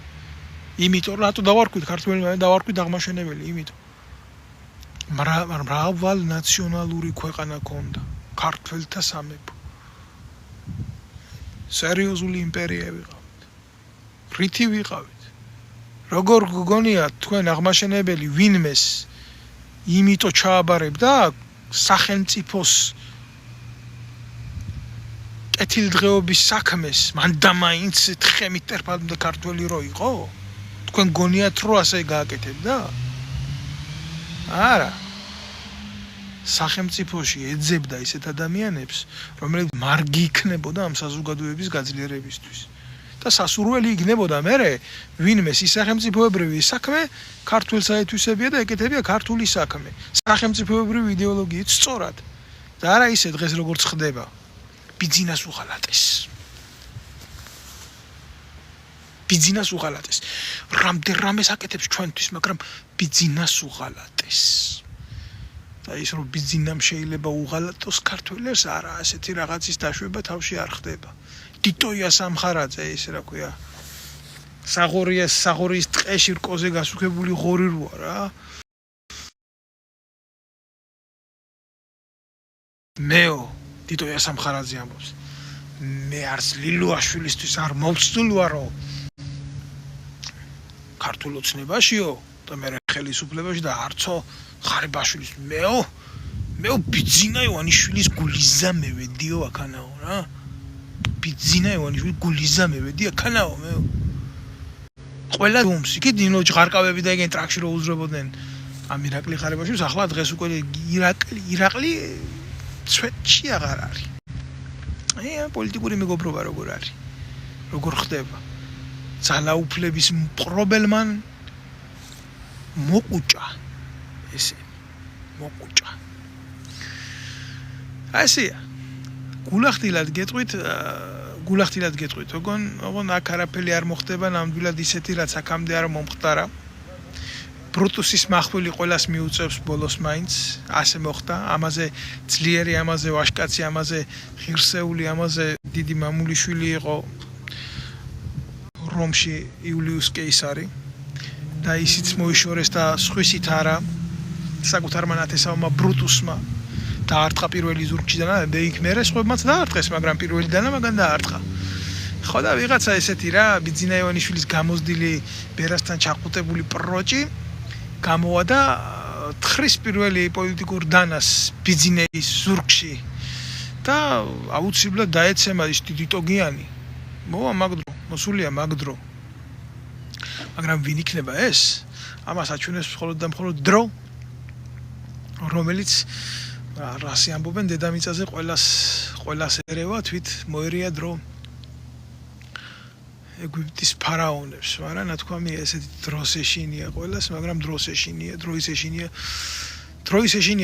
იმიტომ რატო დავარქვით ქართველმა დავარქვით აღმაშენებელი, იმიტომ. მრავალ ნაციონალური ქვეყანა ქონდა, ქართველთა სამეფო. სერიოზული იმპერია ვიყავით. რითი ვიყავით? როგორ გგონიათ თქვენ აღმაშენებელი ვინმეს იმიტომ ჩააბარებდა სახელმწიფოს კეთილდღეობის საქმეს, მან და მაინც თხემით ტერფად ქართველი რო იყო? თქვენ გონიათ რომ ასე გააკეთებდა? არა. სახელმწიფოში ეძებდა ისეთ ადამიანებს, რომლებიც მარგი იქნებოდა ამ საზოგადოების გაძლიერებისთვის. და სასურველი იქნებოდა მერე ვინმეს ის სახელმწიფოებრივი საქმე ქართულ საერთვისებია და ეკეთებია ქართული საქმე. სახელმწიფოებრივი იდეოლოგიით სწორად. და არა ისე დღეს როგორც ხდება. ბიძინას უღალატეს. ბიძინას უღალატეს. რამდენადაც აკეთებს ჩვენთვის, მაგრამ ბიძინას უღალატეს. და ის რომ ბიძინამ შეიძლება უღალატოს ქართველებს, არა, ასეთი რაღაცის დაშვება თავში არ ხდება. ტიტოია სამხარაძე, ის რა ქვია. საღორიის ტყეში რკოზე გასუქებული ღორი როა რა. მეო ტიტოია სამხარაძე ამბობს. მე არც ლილუაშვილისთვის არ მოვცდულ ვარო. ქართულ ოცნებაშიო და მე ხელისუფლებაში და არცო ხარიბაშვილის მეო ბიძინა ივანიშვილის გულიზა მევედიო აქანაო რა. ბიძინა ივანიშვილის გულიზა მევედი აქანაო მეო. ყველა დუმს იქ დინო ჭღარკავები და ეგენ ტრაქში რო უძრებოდნენ ამ ირაკლი ხარიბაშვილს, ახლა დღეს უკვე ირაკლი ცვეთში აღარ არის. პოლიტიკური მეგობრობა როგორ არის? როგორ ხდება? ძალაუფლების მპყრობელმან მოყუჭა ესე მოყუჭა. ასეა. გულახდილად გეტყვით, ოღონ აქ არაფერი არ მოხდება, ნამდვილად ისეთი რაც აქამდე არ მომხდარა. ბრუტუსის მახვილი ყველას მიუწევს ბოლოს მაინც, ასე მოხდა, ამაზე ძლიერი, ამაზე ვაშკაცი, ამაზე ღირსეული, ამაზე დიდი მამულიშვილი იყო რომში იულიუს კეისარი და ისიც მოიშორეს და სხვისით არა საკუთარმა ნათესავმა ბრუტუსმა დაარტყა პირველი ზურგში და იქ მერე სხვებმაც დაარტყეს, მაგრამ პირველიდანა მაგან დაარტყა. ხო და ვიღაცა ესეთი რა, ბიძინა ივანიშვილის გამოზდილი ბერასთან ჩაყუტებული პროჭი გამოვა და თხრის პირველი პოლიტიკურ დანას ბიძინეის ზურგში და აუცილებლად დაეცემა ის ტიტოგიანი. მოვა მაგდრო, მოსულია მაგდრო. მაგრამ ვინ იქნება ეს? ამას აჩვენებს მხოლოდ და მხოლოდ დრო, რომელიც რასი ამბობენ დედამიწაზე ყველას ერევა, თვით მოერია დრო. ეგვიპტის ფარაონებს, მაგრამ ნათქვამია ესეთი დროს ეშინია ყველას, მაგრამ დროს ეშინია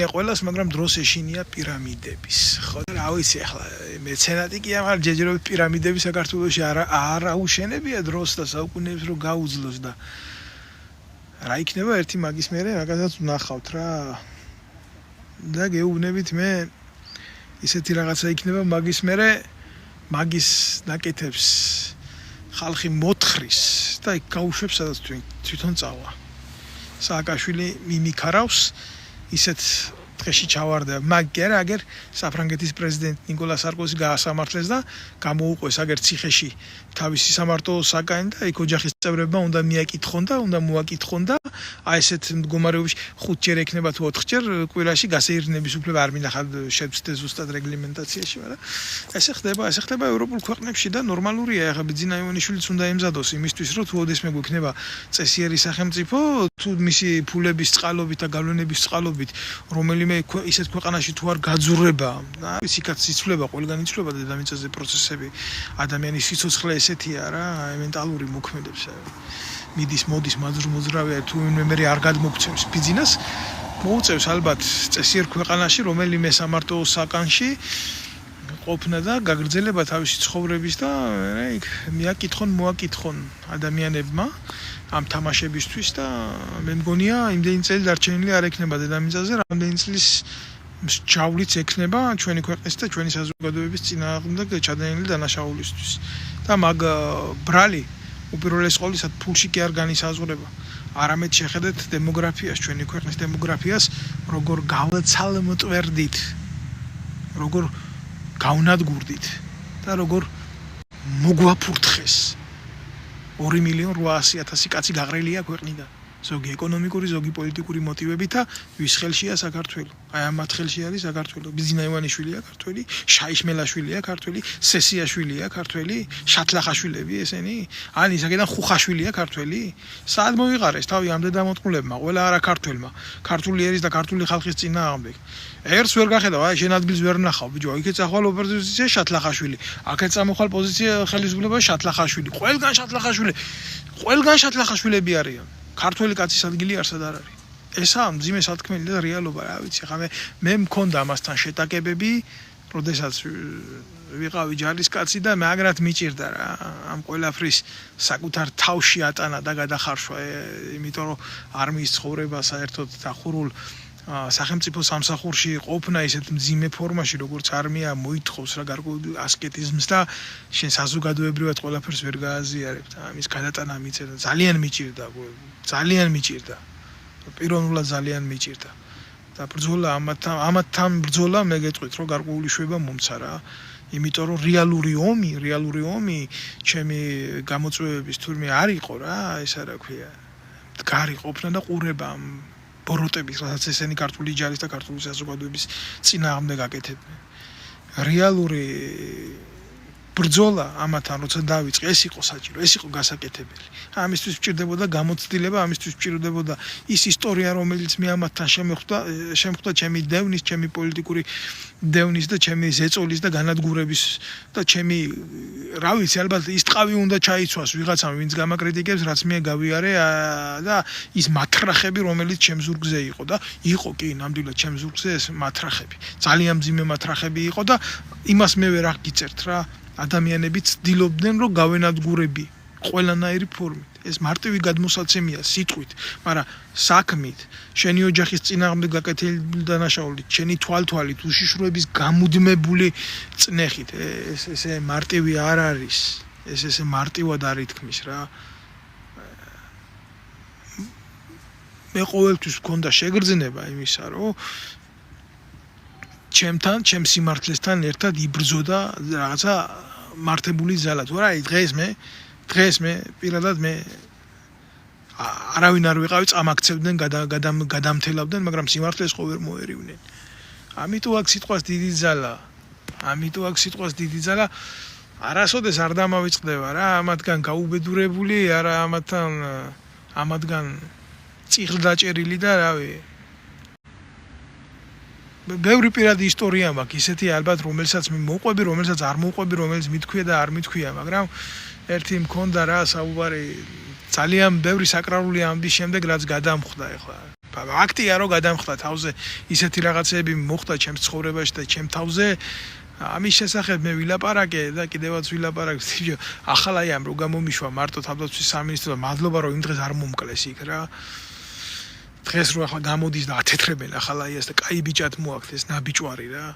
ყველას, მაგრამ დროს ეშინია პირამიდების. ხო და რა ვიცი ახლა მეცენატი კი ამარ ჯეჯერობით პირამიდები საქართველოში არ აუშენებია დროს და საუკუნეებს რო გაუძლოს და რა იქნება ერთი მაგის მერე რაღაცას ვნახავთ რა. და გეუბნებით მე ისეთი რაღაცა იქნება მაგის მერე მაგის ნაკეთებს ხალხი მოთხრის და იქ გაუშვებს სადაც თვითონ წავა. სააკაშვილი მიმიქარავს ისეთ დღეში ჩავარდება. მაგრამ აგერ საფრანგეთის პრეზიდენტ ნიკოლა სარკოზი გაასამართლეს და გამოუყვეს აგერ ციხეში თავისი სამარტო საკანი და იქ ოჯახის წევრებმა უნდა მიაკითხონ და უნდა მოაკითხონ და აი ესეთ მდგომარეობაში 5 ჯერ ექნება თუ 4 ჯერ კვირაში გასეირნების უფლება არ მინახავთ შეცდეთ ზუსტად რეგლამენტაციაში, მაგრამ ესე ხდება ევროპულ ქვეყნებში და ნორმალურია. ახლა ბიძინა ივანიშვილიც უნდა ემზადოს იმისთვის, რომ თუ ოდესმე გვექნება წესიერი სახელმწიფო, თუ მისი ფულების წყალობით და გავლენების წყალობით რომელიმე ისეთ ქვეყანაში თუ არ გაძურება, ისიქაც იცვლება, ყველგან იცვლება დედამიწაზე პროცესები, ადამიანის სიცოცხლე ესეთია რა, მენტალური მოქმედებს. მოდის მოძრავია თუ მე არ გადმოგცემს ბიძინას, მოუწევს ალბათ წესიერ ქვეყანაში რომელიმე სამარტო საკანში ყოფნა და გაგრძელება თავისი ცხოვრების და იქ მოაკითხონ ადამიანებმა ამ თამაშებისთვის და მე მგონია იმდენი წელი დარჩენილი არ ექნება დედამიწაზე, რამდენი წლის მსჯავრიც ექნება ჩვენი ქვეყნის და ჩვენი საზოგადოების წინააღმდეგ ჩადენილი დანაშაულისთვის. და მაგ ბრალი უპირველეს ყოვლისა ფულში კი არ განისაზღვრება. არამედ შეხედეთ დემოგრაფიას, ჩვენი ქვეყნის დემოგრაფიას, როგორ გავცალმტვერდით, როგორ გავნადგურდით და როგორ მოგვაფურთხეს 2,800,000 კაცი გაყრილია ქვეყნიდან. ზოგი ეკონომიკური, ზოგი პოლიტიკური მოტივებით და ვის ხელშია საქართველო. აი ამათ ხელში არის საქართველო. ბიზინა ივანიშვილია ქართველი, შაიშმელაშვილია ქართველი, სესიაშვილია ქართველი, შატლახაშვილები ესენი? ან ისაკიდან ხუხაშვილია ქართველი? სად მოიყარეს თავი ამ დედამოტყულებმა, ყველა არა ქართველმა, ქართული ერის და ქართული ხალხის წინააღმდეგ. ერთს ვერ გახედავ, აი შენ ადგილს ვერ ნახავ, ბიჭო, იქეთ წახვალ ოპოზიცია შატლახაშვილი, აქეთ წამოხვალ პოზიცია ხელისუფლება შატლახაშვილი, ყველგან შატლახაშვილები არიან. ქართველი კაცის ადგილი არსად არ არის. ესაა მძიმე სათქმელი და რეალობა, რა ვიცი, ხა მე მქონდა ამასთან შეტაკებები, როდესაც ვიყავი ჯარისკაცი და მაგრად მიჭირდა რა, ამ ყველაფრის საკუთარ თავში ატანა და გადახარშვა, იმიტომ რომ არმიის ცხოვრება საერთოდ დახურულ სახელმწიფო სამსახურში ყოფნა ისეთ მძიმე ფორმაში, როგორც არმია მოითხოვს რა გარკვეულ ასკეტიზმს და შენ საზოგადოებრივად ყველაფერს ვერ გააზიარებ და ამის გადატანა მიწერდა, ძალიან მიჭირდა. პიროვნულად ძალიან მიჭირდა. და ბრძოლა ამათთან ბრძოლა მე გეტყვით, რომ გარკვეული შვება მომცა რა. იმიტომ რომ რეალური ომი ჩემი გამოწვევების თურმე არ იყო რა, ესა რა ქვია. მდგარი ყოფნა და ყურება ბოროტების, რასაც ესენი ქართული ჯარის და ქართული საზოგადოების წინააღმდეგ აკეთებდნენ. რეალური ბრძოლა ამათთან როცა დავიწყე, ეს იყო საჭირო, ეს იყო გასაკეთებელი. ამისთვის ვჭირდებოდა გამოცდილება, ამისთვის ვჭირდებოდა ის ისტორია, რომელიც მე ამათთან შემხვდა ჩემი დევნის, ჩემი პოლიტიკური დევნის და ჩემი ზეწოლის და განადგურების და ჩემი, რა ვიცი, ალბათ ის ტყავი უნდა ჩაიცვას ვიღაცამ, ვინც გამაკრიტიკებს, რაც მე გავიარე და ის მათრახები, რომელიც ჩემ ზურგზე იყო და იყო კი, ნამდვილად ჩემ ზურგზე ეს მათრახები. ძალიან მძიმე მათრახები იყო და იმას მე ვერ აღგიწერთ რა. ადამიანები ცდილობდნენ რომ გავენადგურები ყველანაირი ფორმით. ეს მარტივი გადმოსაცემია სიტყვით, მაგრამ საქმით, შენი ოჯახის წინააღმდეგ გაკეთებული დანაშაულით, შენი თვალთვალით, უშიშროების გამუდმებული წნეხით, ესე მარტივი არ არის. ესე მარტივად არ ითქმის რა. მე ყოველთვის მქონდა შეგრძნება იმისა, რომ ჩემ სიმართლესთან ერთად იბრძოდა რაღაცა მართებული ძალა. თუ არა, დღეს მე პირადად მე არავინ არ ვიყავი, წამაქცევდნენ, გადამთელავდნენ, მაგრამ სიმართლეს ხო ვერ მოერივნენ. ამიტომ აქ სიტყვას დიდი ძალა, არასოდეს არ დამავიწყდება რა, ამათგან გაუბედურებული, არა ამათგან წიღლდაჭერილი და რავი. ბევრი პირადი ისტორია მაქვს, ისეთი ალბათ, რომელსაც მე მოყვები, რომელსაც არ მოყვები, რომელიც მithქვია და არ მithქვია, მაგრამ ერთი მქონდა რა საუბარი, ძალიან ბევრი საკრალური ამბის შემდეგ, რაც გადამხვდა ეხლა. ფაქტია რომ გადამხვდა თავზე, ისეთი რაღაცები მოხდა ჩემს ცხოვრებაში და ჩემ თავზე, ამის შესახებ მე ვილაპარაკე და კიდევაც ვილაპარაკე, ახლა აი ამ რო გამომიშვა მარტო თავდაცვის სამინისტრო, მადლობა რომ იმ დღეს არ მომკლეს იქ რა. დღეს რო ახლა გამოდის და ათეთრებენ ახლა ეს და კაი ბიჭად მოაქცეს ნაბიჭვარი რა.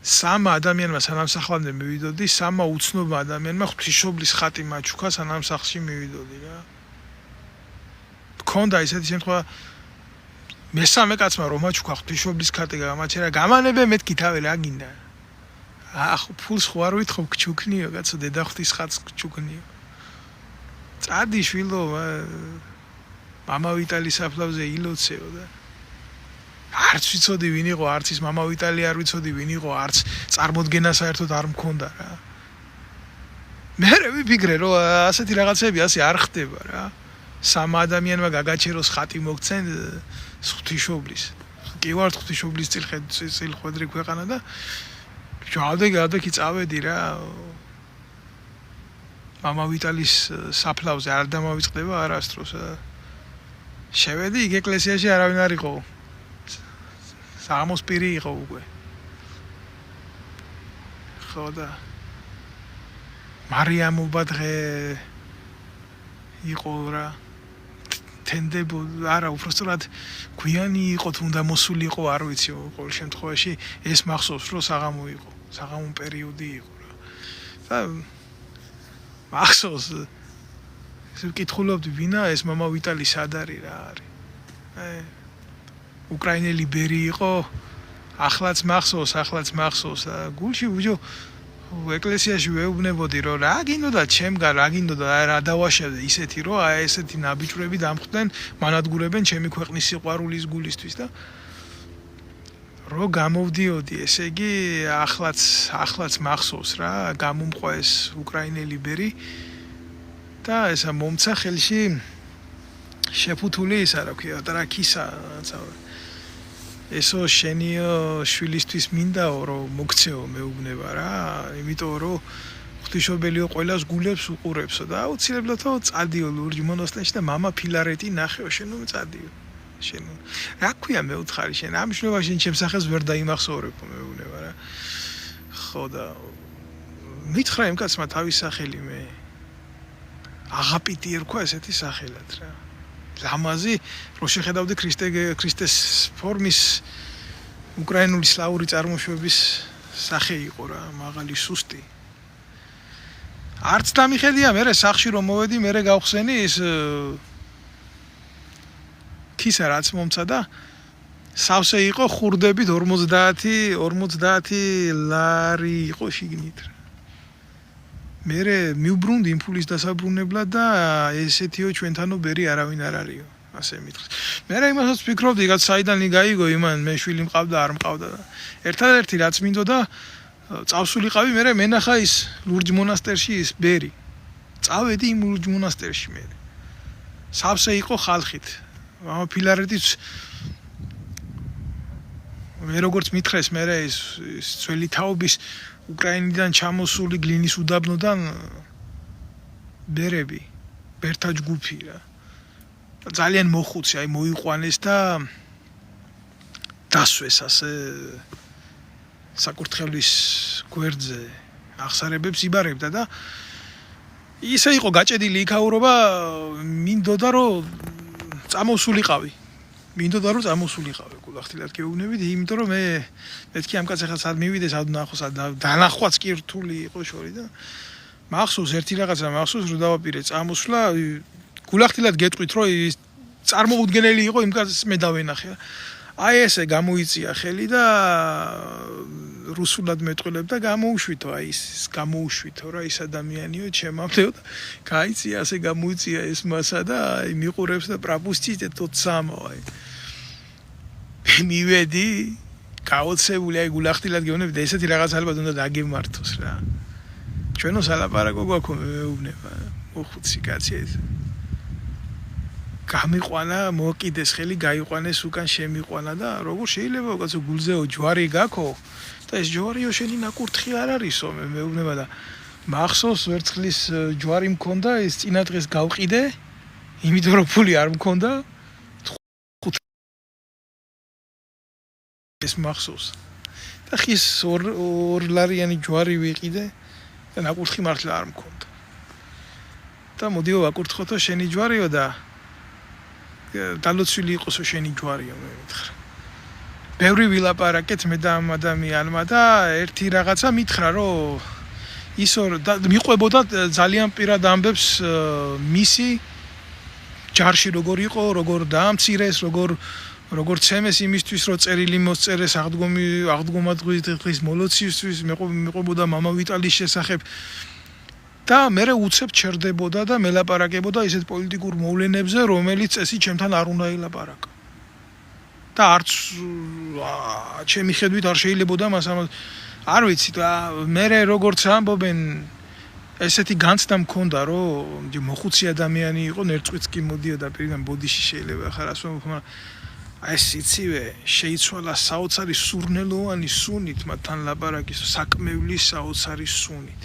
სამა ადამიანმა სანამსახლამდე მივიდოდი, სამა უცნობმა ადამიანმა ღვთისმშობლის ხატი მაჩუქა სანამსახლში მივიდოდი რა. მქონდა ისეთი შემთხვევა, მესამე კაცმა რომ მაჩუქა ღვთისმშობლის ხატი გამაჩერა, გამანებე მეთქი თავი რა გინდა. ფულს ხო არ ვითხოვ გჩუქნიო, კაცო, დედა ღვთის ხატს გჩუქნიო. წადი შვილო, მამა ვიტალი საფლავზე ილოცეო და არც ვიცოდი ვინ იყო, არც ის მამა ვიტალი არ ვიცოდი ვინ იყო, არც წარმოდგენა საერთოდ არ მქონდა რა. მე ვიფიქრე რომ ასეთი რაღაცები ასე არ ხდება რა. სამ ადამიანმა გაგაჩეროს ხატი მოგცენ ღვთისმშობლის. კი ვარ ღვთისმშობლის წილხვედრი ქვეყანა და ჯავდე წავედი რა. მამა ვიტალის საფლავზე არ დამავიწყდება არასდროს. შევედი იქ ეკლესიაში არავინ არ იყო. სამოსპირი იყო უკვე. ხო და მარიამობა დღე იყო რა. თენდებო არა უბრალოდ გვიანი იყო თუ უნდა მოსული იყო არ ვიცი ყოველ შემთხვევაში ეს მახსოვს რომ საღამო პერიოდი იყო რა და მახსოვს ვკითხულობდი ვინა ეს მამა ვიტალი სად არის რა არის უკრაინელი ბერი იყო ახლაც მახსოვს გულში უჯო ეკლესიაში ვეუბნებოდი რომ რა გინდოდა ჩემგან რა გინდოდა რა დავაშავდე ისეთი რომ აი ესეთი ნაბიჯვრები დამხვდნენ მანადგურებენ ჩემი ქვეყნის სიყვარულის გულისთვის და რო გამოვდიოდი ესე იგი ახლაც მახსოვს რა გამომყვა ეს უკრაინელი ბერი და ესა მომცა ხელში შეფუთული ისა რა ქვია ტრაკისა ესო შენი შვილისთვის მინდაო რომ მოგცეო მეუბნება რა იმიტომ რომ ღვთისმშობელიო ყველას გულებს უყურებსო და აუცილებლად წადიო ლურჯ მონასტერში და მამა ფილარეტი ნახეო შენ წადიო შენ რა ქვია მეუთხარი შენ ამ შნობაში შენ ჩემს სახელს ვერ დაიმახსოვრებო მეუბნება რა ხო და მითხრა იმ კაცმა თავის სახელი მე აღაპიტი ერქვა ესეთი სახელად რა ლამაზი რო შეხედავდი ქრისტეს ფორმის უკრაინული სლავური წარმოშობის სახე იყო რა მაღალი სუსტი არც დამიხედია მე სახში რომ მოვედი მე გავხსენი ის ქისა რაც მომცა და სავსე იყო ხურდებით 50 ლარი იყო შიგნით მე მიუბრუნდი იმფულის დასაბრუნებლად და ესეთიო ჩვენთანო ბერი არავინ არ არისო ასე მითხრეს მე იმასაც ვფიქრობდი რაც საიდანი გაიგო იმან მე შვილი მყავდა არ მყავდა და ერთადერთი რაც მინდოდა წავსულიყავი მე მენახა ის ლურჯ მონასტერში ის ბერი წავედი იმ ლურჯ მონასტერში მე სავსე იყო ხალხით მამა ფილარეტიც მე როგორც მითხრეს მე ის ძველი თაობის უკრაინიდან ჩამოსული გლინის უდაბნოდან ბერები ბერთა ჯგუფი რა ძალიან მოხუცი აი მოიყვანეს და დასვეს ასე საკურთხევლის გვერდზე აღსარებებს იბარებდა და ისე იყო გაჭედილი იქაურობა მინდოდა რომ წამოსულიყავი გულახდილად გეუბნებით იმიტომ რომ მეთქი ამ კაცს ახლა სად მივიდე სად ნახო სად დანახვაც კი რთული იყო შორი და მახსოვს ერთი რაღაცა რომ დავაპირე წამოსვლა გულახდილად გეტყვით რომ ის წარმოუდგენელი იყო იმ კაცს მე დავენახე აი ესე გამოიწია ხელი და რუსულად მეტყველებდა გამოუშვითო აი ის გამოუშვითო რა ის ადამიანიო ჩემამდეო და გაიწია ასე გამოიწია ეს მასა და აი მიყურებს და პრაპუსტით tot samo აი მივედი გაოცებული აი გულახდილად გეუბნები და ესეთი რაღაც ალბათ უნდა დაგემართოს რა ჩვენო სალაპარაკო გვაქვს მეუბნება მოხუცი კაცი ეს გამიყვანა მოკიდეს ხელი გაიყვანეს უკან შემიყვანა და როგორ შეიძლება კაცო გულზეო ჯვარი გაქო და ეს ჯვარიო შენი ნაკურთხი არ არისო მეუბნება და მახსოვს ვერცხლის ჯვარი მქონდა ეს წინა დღეს გავყიდე იმიტომ რომ ფული არ მქონდა ეს მახსოვს და ხის 2 ლარიანი ჯვარი ვიყიდე და ნაკურთხი მართლა არ მქონდა და მოდიო ვაკურთხოთო შენი ჯვარიო და დალოცვილი იყოსო შენი ჯვარიო მე მითხრა ბევრი ვილაპარაკეთ მე და ამ ადამიანმა და ერთი რაღაცა მითხრა რომ ისო მიყვებოდა ძალიან პირად ამბებს მისი ჯარში როგორ იყო როგორ დაამცირეს როგორ ცემეს იმისთვის რომ წერილი მოსწერეს აღდგომადღვის მოლოცისთვის მეყვებოდა მამა ვიტალის შესახებ და მე უცებ ჩერდებოდა და მელაპარაკებოდა ისეთ პოლიტიკურ მოვლენებზე რომელიც წესი ჩემთან არ უნდა ელაპარაკა და არც ჩემი ხედვით არ შეიძლებოდა მას არ ვიცი და მე როგორც ამბობენ ესეთი განცდა მქონდა რომ მოხუცი ადამიანი იყო ნერწყვიც კი მოდიოდა პირიდან ბოდიში შეიძლება ხარ ასე მაგრამ ეს იცივე შეიცვალა საოცარი სურნელოვანი სუნით მათთან ლაპარაკის საკმევლის საოცარი სუნით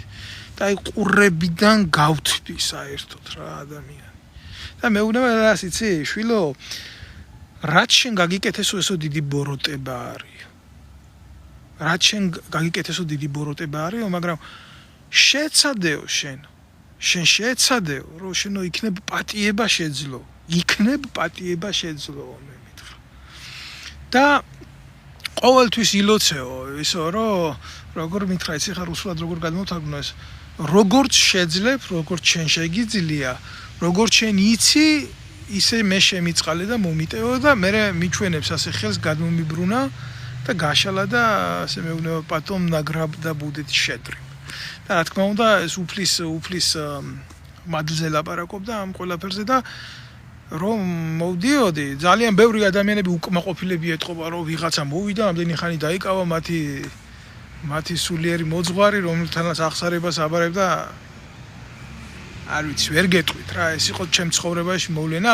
და აი ყურებიდან გავთვი საერთოდ რა ადამიანი და მეუბნება რას იცი შვილო რაც შენ გაგიკეთესო ესო დიდი ბოროტება არისო მაგრამ შეცადეო შენ შეცადეო რომ შენო იქნებ პატიება შეძლო იქნებ პატიება შეძლო მე მითხრა. და ყოველთვის ილოცეო ისო რომ როგორ მითხრა იცი ხარ უსულად როგორ გადმოვთარგმნო ეს როგორც შეძლებ როგორც შენ შეგიძლია როგორც შენ იცი ისე მე შემიწყალე და მომიტევო და მე მიჩვენებს ასე ხელს გადმომიბრუნა და გაშალა და ასე მეუბნება პატომ ნაგრაბ და ბუდეთ შედრი და რა თქმა უნდა ეს უფლის მადლზე ლაპარაკობდა ამ ყველაფერზე და რომ მოვდიოდი ძალიან ბევრი ადამიანები უკმაყოფილები ეთყობა რომ ვიღაცა მოვიდა ამდენი ხანი დაიკავა მათი სულიერი მოძღვარი რომელთანაც აღსარებას აბარებდა არ ვიცი ვერ გეტყვით რა ეს იყო ჩემ ცხოვრებაში მოვლენა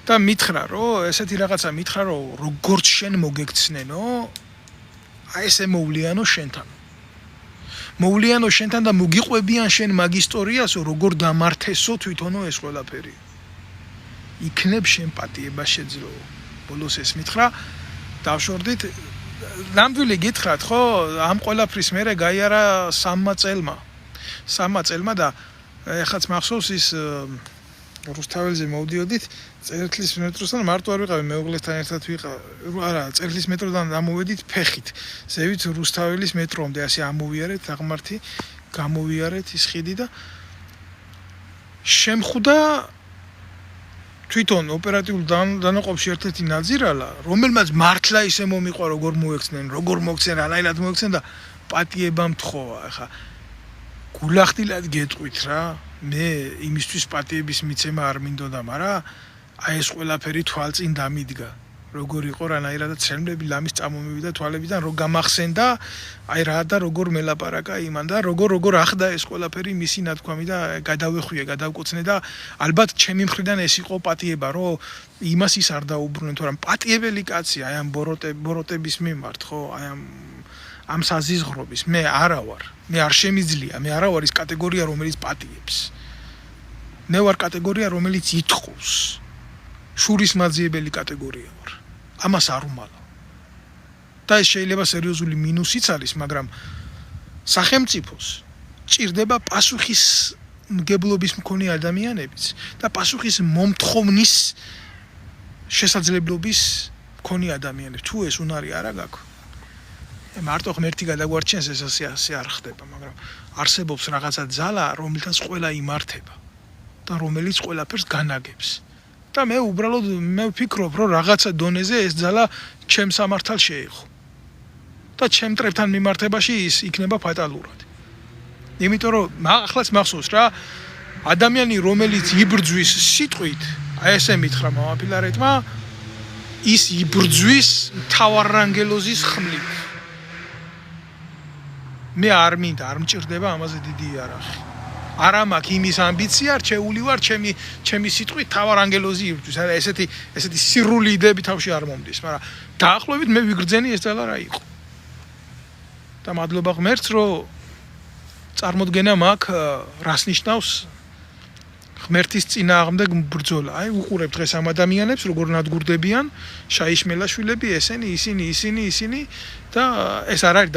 და მითხრა რომ ესეთი რაღაცა მითხრა რომ როგორც შენ მოგექცნენო აი ესე მოვლიანო შენთან და მოგიყვებიან შენ მაგ ისტორიასო როგორ დამართესო თვითონო ეს ყველაფერი იქნებ შენ პატიება შეძლო ბოლოს ეს მითხრა დავშორდით ნამდვილი გითხრათ ხო ამ ყველაფრის მერე გაიარა 3 წელმა და ეხაც მახსოვს ის რუსთაველზე მოვდიოდით წერტლის მეტროსთან მარტო არ ვიყავი მეუღლესთან ერთად არა წერტლის მეტროდან ამოვედით ფეხით ზევით რუსთაველის მეტრომდე ასე ამოვიარეთ აღმართი გამოვიარეთ ის ხიდი და შემხვდა თვითონ ოპერატიულ დანაყოფში ერთ-ერთი ნაძირალა რომელმაც მართლა ისე მომიყვა როგორ მოექცნენ რანაირად მოექცნენ და პატიება მთხოვა ახლა გულახდილად გეტყვით რა მე იმისთვის პატიების მიცემა არ მინდოდა მაგრამ აი ეს ყველაფერი თვალწინ დამიდგა როგორ იყო რანაირადაც ცემლები ლამის წამომივიდა თვალებიდან რო გამახსენდა აი რა და როგორ მელაპარაკა იმან და როგორ ახდა ეს ყველაფერი მისი ნათქვამი და გადავეხვიე გადავკოცნე და ალბათ ჩემი მხრიდან ეს იყო პატიება რომ იმას ის არ დაუბრუნე თორემ პატიებელი კაცი აი ამ ბოროტების მიმართ ხო აი ამ საზიზღრობის მე არა ვარ მე არ შემიძლია მე არა ვარ ის კატეგორია რომელიც პატიებს მე ვარ კატეგორია რომელიც ითხოვს შურისმაძიებელი კატეგორია ვარ ამას არ უმალავ და ეს შეიძლება სერიოზული მინუსიც არის მაგრამ სახელმწიფოს ჭირდება პასუხისმგებლობის მქონე ადამიანებიც და პასუხის მომთხოვნის შესაძლებლობის მქონე ადამიანები თუ ეს უნარი არა გაქვს მარტო ღმერთი გადაგვარჩენს ეს ასე არ ხდება მაგრამ არსებობს რაღაცა ძალა რომელთაც ყველა იმართება და რომელიც ყველაფერს განაგებს და მე უბრალოდ მე ვფიქრობ რომ რაღაცა დონეზე ეს ძალა ჩემ სამართალ შეეხო და ჩემ წრებთან მიმართებაში ის იქნება ფატალურად იმიტომ რომ ახლაც მახსოვს რა ადამიანი რომელიც იბრძვის სიტყვით აი ესე მითხრა მამაფილარეთმა ის იბრძვის მთავარანგელოზის ხმლით მე არ მინდა არ მჭირდება ამაზე დიდი იარაღი არა მაქვს იმის ამბიცია რჩეული ვარ ჩემი სიტყვით თავარანგელოზი იბრძვის არა ესეთი სირული იდეები თავში არ მომდის მაგრამ დაახლოებით მე ვიგრძენი ეს ძალა რა იყო და მადლობა ღმერთს რომ წარმოდგენა მაქვს რას ნიშნავს ღმერთის წინააღმდეგ ბრძოლა აი უყურებ დღეს ამ ადამიანებს როგორ ნადგურდებიან შაიშმელაშვილები ესენი ისინი და ეს არ არის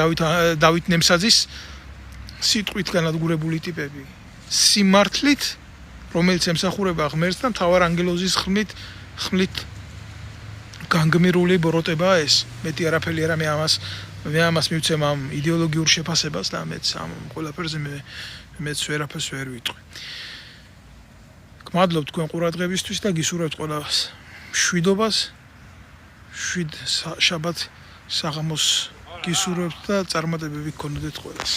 დავით ნემსაძის სიტყვით განადგურებული ტიპები სიმართლით რომელიც ემსახურება ღმერთს და მთავარანგელოზის ხმლით განგმირული ბოროტებაა ეს მეტი არაფერი არა მე ამას მივცემ ამ იდეოლოგიურ შეფასებას და მეც ამ ყველაფერზე მეც ვერაფერს ვერ ვიტყვი გმადლობთ თქვენ ყურადღებისთვის და გისურვებთ ყველას მშვიდობას შვიდ შაბათ საღამოს გისურვებთ და წარმატებები გქონოდეთ ყველას